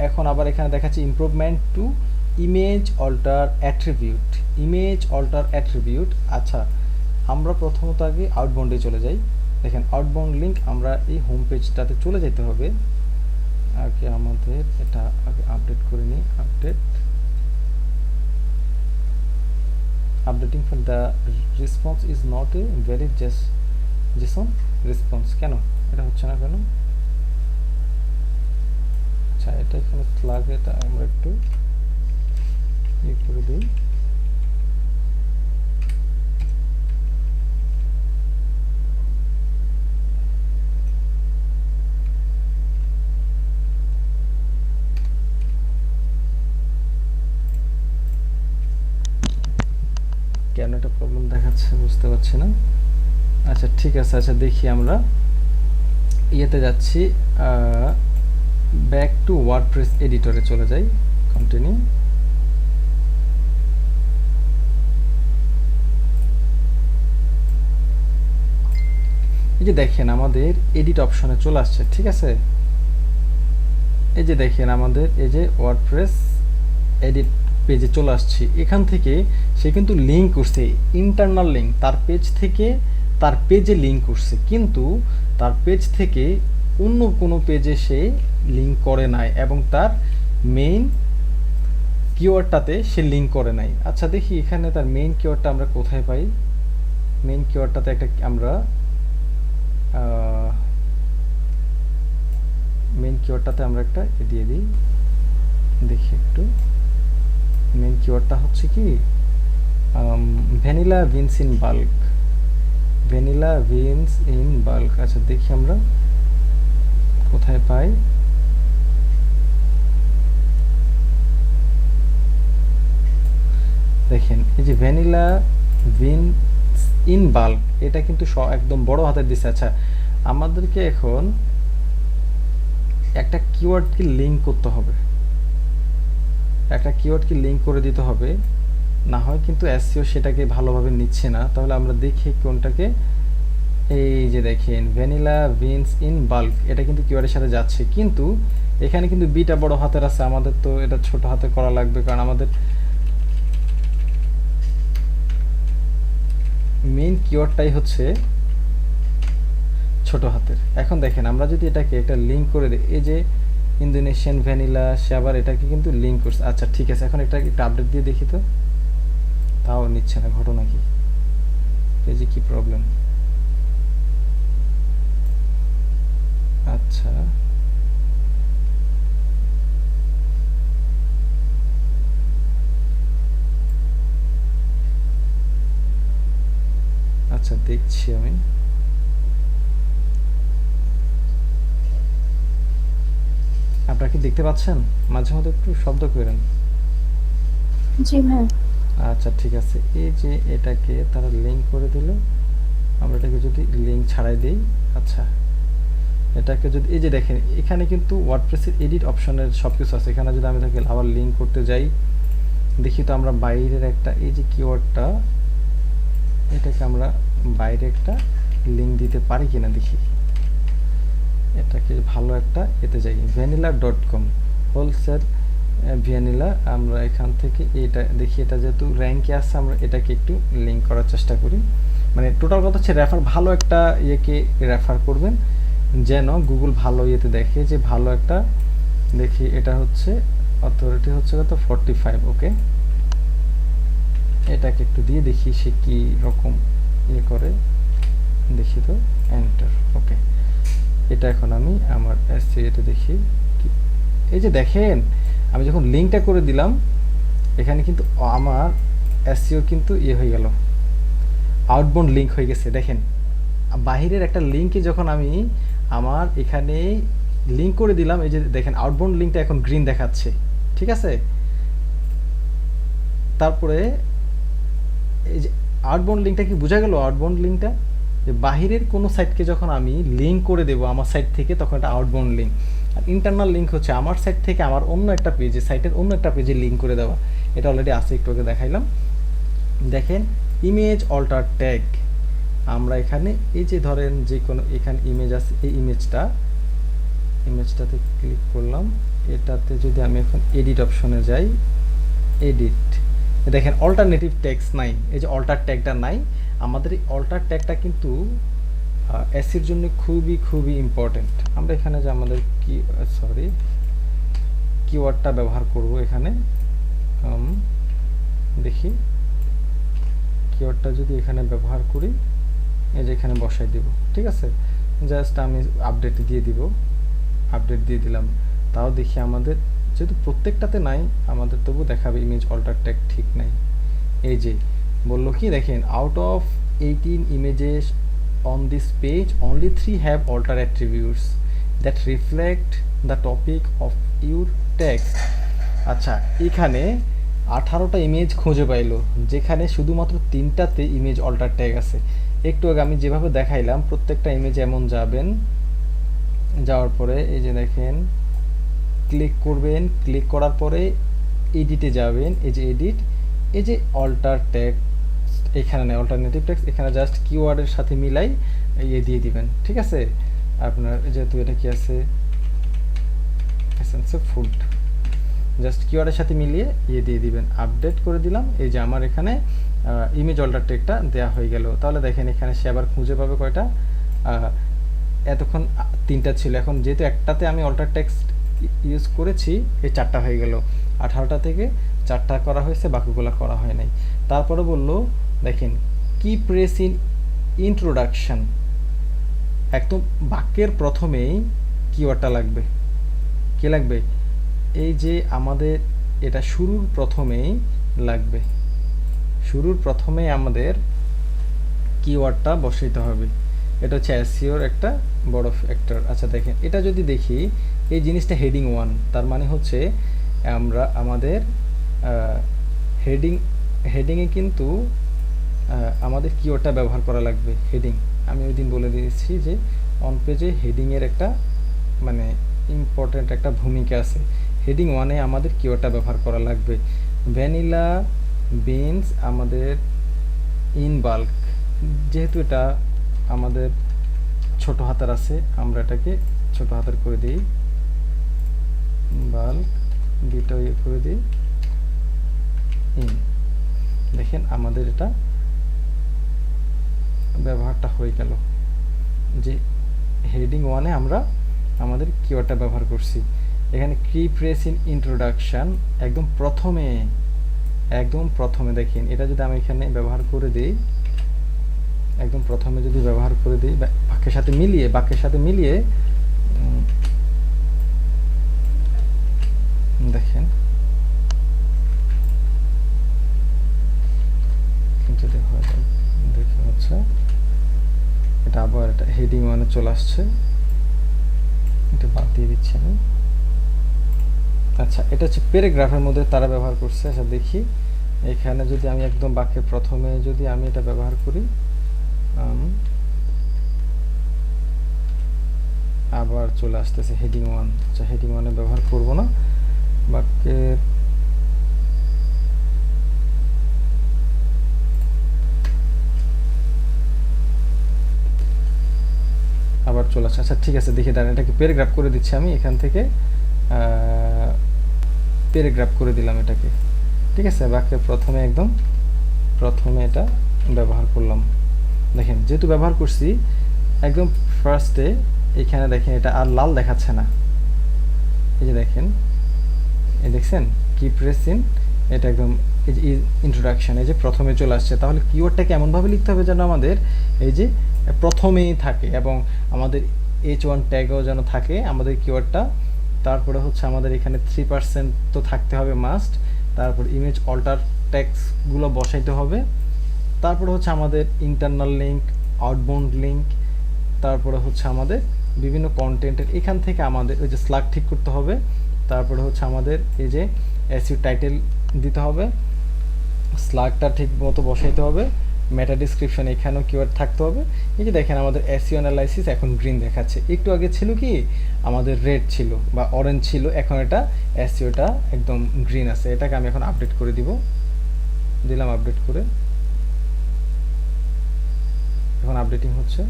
এখন আবার এখানে দেখাচ্ছে improvement to image alter attribute. আচ্ছা আমরা প্রথমত আগে আউটবাউন্ডে চলে যাই। দেখেন আউটবাউন্ড লিঙ্ক, আমরা এই হোম পেজটাতে চলে যেতে হবে। আগে আমাদের এটা আগে আপডেট করে নিই। Updating for the response is not a very Jason response, কেন এটা হচ্ছে না কেন? আচ্ছা এটা এখানে লাগে, এটা আমরা একটু করে দিই। কেন একটা প্রবলেম দেখাচ্ছে বুঝতে পারছি না। আচ্ছা ঠিক আছে, আচ্ছা দেখি আমরা ইয়েতে যাচ্ছি, ব্যাক টু ওয়ার্ডপ্রেস এডিটরে চলে যাই, কন্টিনিউ। এই যে দেখেন আমাদের এডিট অপশনে চলে আসছে, ঠিক আছে। এই যে দেখেন আমাদের এই যে ওয়ার্ডপ্রেস এডিট পেজে চলে আসছি। এখান থেকে সে কিন্তু লিঙ্ক করছে, ইন্টারনাল লিঙ্ক, তার পেজ থেকে তার পেজে লিঙ্ক করছে, কিন্তু তার পেজ থেকে অন্য কোনো পেজে সে লিঙ্ক করে নাই এবং তার মেইন কিওয়ার্ডটাতে সে লিঙ্ক করে নাই। আচ্ছা দেখি এখানে তার মেইন কিওয়ার্ডটা আমরা কোথায় পাই। মেইন কিওয়ার্ডটাতে একটা আমরা মেইন কিওয়ার্ডটাতে আমরা একটা দিয়ে দিই, দেখি একটু। মেইন কিওয়ার্ডটা হচ্ছে কি ভ্যানিলা বিনস ইন বাল্ক, আচ্ছা দেখি আমরা কোথায় পাই। দেখেন এই যে ভ্যানিলা বিনস ইন বাল্ক, এটা কিন্তু একদম বড় হাতের দিচ্ছে। আচ্ছা আমাদেরকে এখন একটা কিওয়ার্ডকে লিঙ্ক করতে হবে, একটা কিওয়ার্ডকে লিঙ্ক করে দিতে হবে, না হয় কিন্তু এসইও সেটাকে ভালোভাবে নিচ্ছে না। তাহলে আমরা দেখি কোনটাকে। এই যে দেখেন ভ্যানিলা বিনস ইন বাল্ক, এটা কিন্তু কিওয়ার্ডের সাথে যাচ্ছে, কিন্তু এখানে কিন্তু বিটা বড় হাতের আছে, আমাদের তো এটা ছোট হাতে করা লাগবে, কারণ আমাদের মেইন কিওয়ার্ডটাই হচ্ছে ছোট হাতের। এখন দেখেন আমরা যদি এটাকে একটা লিঙ্ক করে দিই, এই যে ইন্দোনেশিয়ান ভ্যানিলা, সে আবার এটাকে কিন্তু লিঙ্ক করছে। আচ্ছা ঠিক আছে, এখন এটা একটা আপডেট দিয়ে দেখি তো, তাও নিচ্ছে না, ঘটনা কি, পেজে কি প্রবলেম। আচ্ছা, আচ্ছা দেখছি আমি। আপনারা কি দেখতে পাচ্ছেন? মাঝে মধ্যে একটু শব্দ করেন। জি ভাই। আচ্ছা ঠিক আছে, এই যে এটাকে তারা লিঙ্ক করে দিল, আমরা এটাকে যদি লিঙ্ক ছাড়াই দেই, আচ্ছা এটাকে যদি এই যে দেখেন এখানে কিন্তু ওয়ার্ডপ্রেসের এডিট অপশনের সব কিছু আছে। এখানে যদি আমি এটাকে আবার লিঙ্ক করতে যাই, দেখি তো আমরা বাইরের একটা এই যে কিওয়ার্ডটা, এটাকে আমরা বাইরে একটা লিঙ্ক দিতে পারি কিনা দেখি। এটাকে ভালো একটা এতে যাই, vanilla.com হোলসেল ভ্যানিলা। আমরা এখান থেকে এটা দেখি, এটা যেহেতু র্যাঙ্কে আছে আমরা এটাকে একটু লিঙ্ক করার চেষ্টা করি। মানে টোটাল কথা হচ্ছে রেফার, ভালো একটা ইয়েকে রেফার করবেন যেন গুগল ভালো ইয়েতে দেখে যে ভালো একটা। দেখি এটা হচ্ছে অথরিটি হচ্ছে কত 45, ওকে এটাকে একটু দিয়ে দেখি সে কি রকম ইয়ে করে, দেখি তো এন্টার, ওকে এটা এখন আমি আমার এসসিওতে দেখি। এই যে দেখেন আমি যখন লিঙ্কটা করে দিলাম এখানে কিন্তু আমার এসসিও কিন্তু ইয়ে হয়ে গেল, আউটবাউন্ড লিঙ্ক হয়ে গেছে। দেখেন বাহিরের একটা লিঙ্কে যখন আমি আমার এখানে লিঙ্ক করে দিলাম, এই যে দেখেন আউটবাউন্ড লিঙ্কটা এখন গ্রিন দেখাচ্ছে, ঠিক আছে। তারপরে এই যে আউটবাউন্ড লিঙ্কটা কি বোঝা গেল? আউটবাউন্ড লিঙ্কটা যে বাহিরের কোনো সাইটকে যখন আমি লিঙ্ক করে দেবো আমার সাইট থেকে তখন এটা আউটবাউন্ড লিঙ্ক। আর ইন্টারনাল লিঙ্ক হচ্ছে আমার সাইট থেকে আমার অন্য একটা পেজে, সাইটের অন্য একটা পেজে লিঙ্ক করে দেওয়া। এটা অলরেডি আছে, একটু আগে দেখাইলাম। দেখেন ইমেজ অল্টার ট্যাগ, আমরা এখানে এই যে ধরেন যে কোনো এখানে ইমেজ আছে, এই ইমেজটাতে ক্লিক করলাম। এটাতে যদি আমি এখন এডিট অপশনে যাই, এডিট, দেখেন অল্টারনেটিভ টেক্সট নাই, এই যে অল্টার ট্যাগটা নাই। আমাদের এই অল্টার ট্যাগটা কিন্তু এসির জন্য খুবই খুবই ইম্পর্টেন্ট। আমরা এখানে যে আমাদের কিওয়ার্ডটা ব্যবহার করব এখানে, দেখি কিওয়ার্ডটা যদি এখানে ব্যবহার করি, এই যে এখানে বসাই দিব, ঠিক আছে। জাস্ট আমি আপডেট দিয়ে দিব, আপডেট দিয়ে দিলাম। তাও দেখি আমাদের যেহেতু প্রত্যেকটাতে নাই, আমাদের তবু দেখাবে ইমেজ অল্টার ট্যাগ ঠিক নাই। এই যে বললো কি দেখেন, out of 18 images on this page only 3 have alter attributes that reflect the topic of your text। আচ্ছা এখানে 18টা ইমেজ খুঁজে পাইলো যেখানে শুধুমাত্র 3টাতে ইমেজ অল্টার ট্যাগ আছে। একটু আগে আমি যেভাবে দেখাইলাম প্রত্যেকটা ইমেজ এমন যাবেন, যাওয়ার পরে এই যে দেখেন ক্লিক করবেন, ক্লিক করার পরে এডিটে যাবেন, এই যে এডিট, এই যে অল্টার ট্যাগ এখানে নেই, অল্টারনেটিভ টেক্সট এখানে জাস্ট কিওয়ার্ডের সাথে মিলাই ইয়ে দিয়ে দিবেন, ঠিক আছে। আপনার যেহেতু এটা কি আছে এসেন্স অফ ফুড, জাস্ট কিওয়ার্ডের সাথে মিলিয়ে ইয়ে দিয়ে দিবেন। আপডেট করে দিলাম, এই যে আমার এখানে ইমেজ অল্টার ট্যাগটা দেওয়া হয়ে গেল। তাহলে দেখেন এখানে সে আবার খুঁজে পাবে কয়টা, এতক্ষণ 3টা ছিল, এখন যেহেতু একটাতে আমি অল্টার টেক্সট ইউজ করেছি এই 4টা হয়ে গেল। 18টা থেকে 4টা করা হয়েছে, বাকিগুলো করা হয় নাই। তারপরে বললো দেখেন কি প্রেস ইন ইন্ট্রোডাকশন, একদম বাক্যের প্রথমেই কিওয়ার্ডটা লাগবে। কি লাগবে? এই যে আমাদের এটা শুরুর প্রথমেই লাগবে, শুরুর প্রথমে আমাদের কিওয়ার্ডটা বসাইতে হবে। এটা হচ্ছে এসইওর একটা বড় ফ্যাক্টর। আচ্ছা দেখেন এটা যদি দেখি এই জিনিসটা হেডিং 1, তার মানে হচ্ছে আমরা আমাদের হেডিংয়ে কিন্তু আমাদের কিওয়ার্ডটা ব্যবহার করা লাগবে। হেডিং আমি ওই দিন বলে দিয়েছি যে অন পেজে হেডিংয়ের একটা মানে ইম্পর্ট্যান্ট একটা ভূমিকা আছে। হেডিং 1-এ আমাদের কিওয়ার্ডটা ব্যবহার করা লাগবে। ভ্যানিলা বিনস আমাদের ইন বাল্ক, যেহেতু এটা আমাদের ছোট হাতের আছে আমরা এটাকে ছোট হাতের করে দিই, বাল্ক বিটা ইয়ে করে দিই ইন। দেখেন আমাদের এটা ব্যবহারটা হয়ে গেল যে হেডিং 1-এ আমরা আমাদের কিওয়ার্ডটা ব্যবহার করছি। এখানে কি প্রেস ইন ইন্ট্রোডাকশন একদম প্রথমে দেখেন এটা যদি আমি এখানে ব্যবহার করে দিই, একদম প্রথমে যদি ব্যবহার করে দিই বাক্যের সাথে মিলিয়ে দেখেন যদি হয় দেখে হচ্ছে এটা আবার এটা হেডিং ওয়ানে চলে আসছে, এটা বাদ দিয়ে দিচ্ছি আমি। আচ্ছা, এটা হচ্ছে প্যারাগ্রাফের মধ্যে তারা ব্যবহার করছে। আচ্ছা দেখি এখানে যদি আমি একদম বাক্যের প্রথমে যদি আমি এটা ব্যবহার করি, আবার চলে আসতেছে হেডিং ওয়ান। আচ্ছা হেডিং ওয়ানে ব্যবহার করব না, বাক্যের আবার চলে আসছে। আচ্ছা ঠিক আছে, দেখি দাঁড়ান, এটাকে প্যারাগ্রাফ করে দিচ্ছি আমি এখান থেকে, প্যারাগ্রাফ করে দিলাম এটাকে। ঠিক আছে, বাক্যের প্রথমে একদম প্রথমে এটা ব্যবহার করলাম। দেখেন যেহেতু ব্যবহার করছি একদম ফার্স্টে, এখানে দেখেন এটা আর লাল দেখাচ্ছে না, এই যে দেখেন, এই দেখছেন কি প্রেসিন, এটা একদম এই যে ইন্ট্রোডাকশন, এই যে প্রথমে চলে আসছে। তাহলে কিওয়ার্ডটাকে এমনভাবে লিখতে হবে যেন আমাদের এই যে প্রথমেই থাকে এবং আমাদের H1 ট্যাগও যেন থাকে আমাদের কিওয়ার্ডটা। তারপরে হচ্ছে আমাদের এখানে 3% তো থাকতে হবে মাস্ট। তারপর ইমেজ অল্টার ট্যাগসগুলো বসাইতে হবে। তারপরে হচ্ছে আমাদের ইন্টারনাল লিঙ্ক, আউটবাউন্ড লিঙ্ক, তারপরে হচ্ছে আমাদের বিভিন্ন কন্টেন্টের এখান থেকে আমাদের ওই যে স্লাগ ঠিক করতে হবে। তারপরে হচ্ছে আমাদের এই যে এসইও টাইটেল দিতে হবে, স্লাগটা ঠিক মতো বসাইতে হবে, মেটা ডিসক্রিপশন এখানেও কিওয়ার্ড থাকতে হবে। এই যে দেখেন আমাদের এসইও অ্যানালাইসিস এখন গ্রিন দেখাচ্ছে, একটু আগে ছিল কি আমাদের রেড ছিল বা অরেঞ্জ ছিল, এখন এটা এসইওটা একদম গ্রিন আছে। এটাকে আমি এখন আপডেট করে দিলাম আপডেট করে, এখন আপডেটিং হচ্ছে।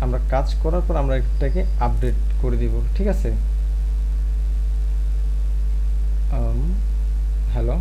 আমরা কাজ করার পর আমরা এটাকে আপডেট করে দিব। ঠিক আছে, হ্যালো।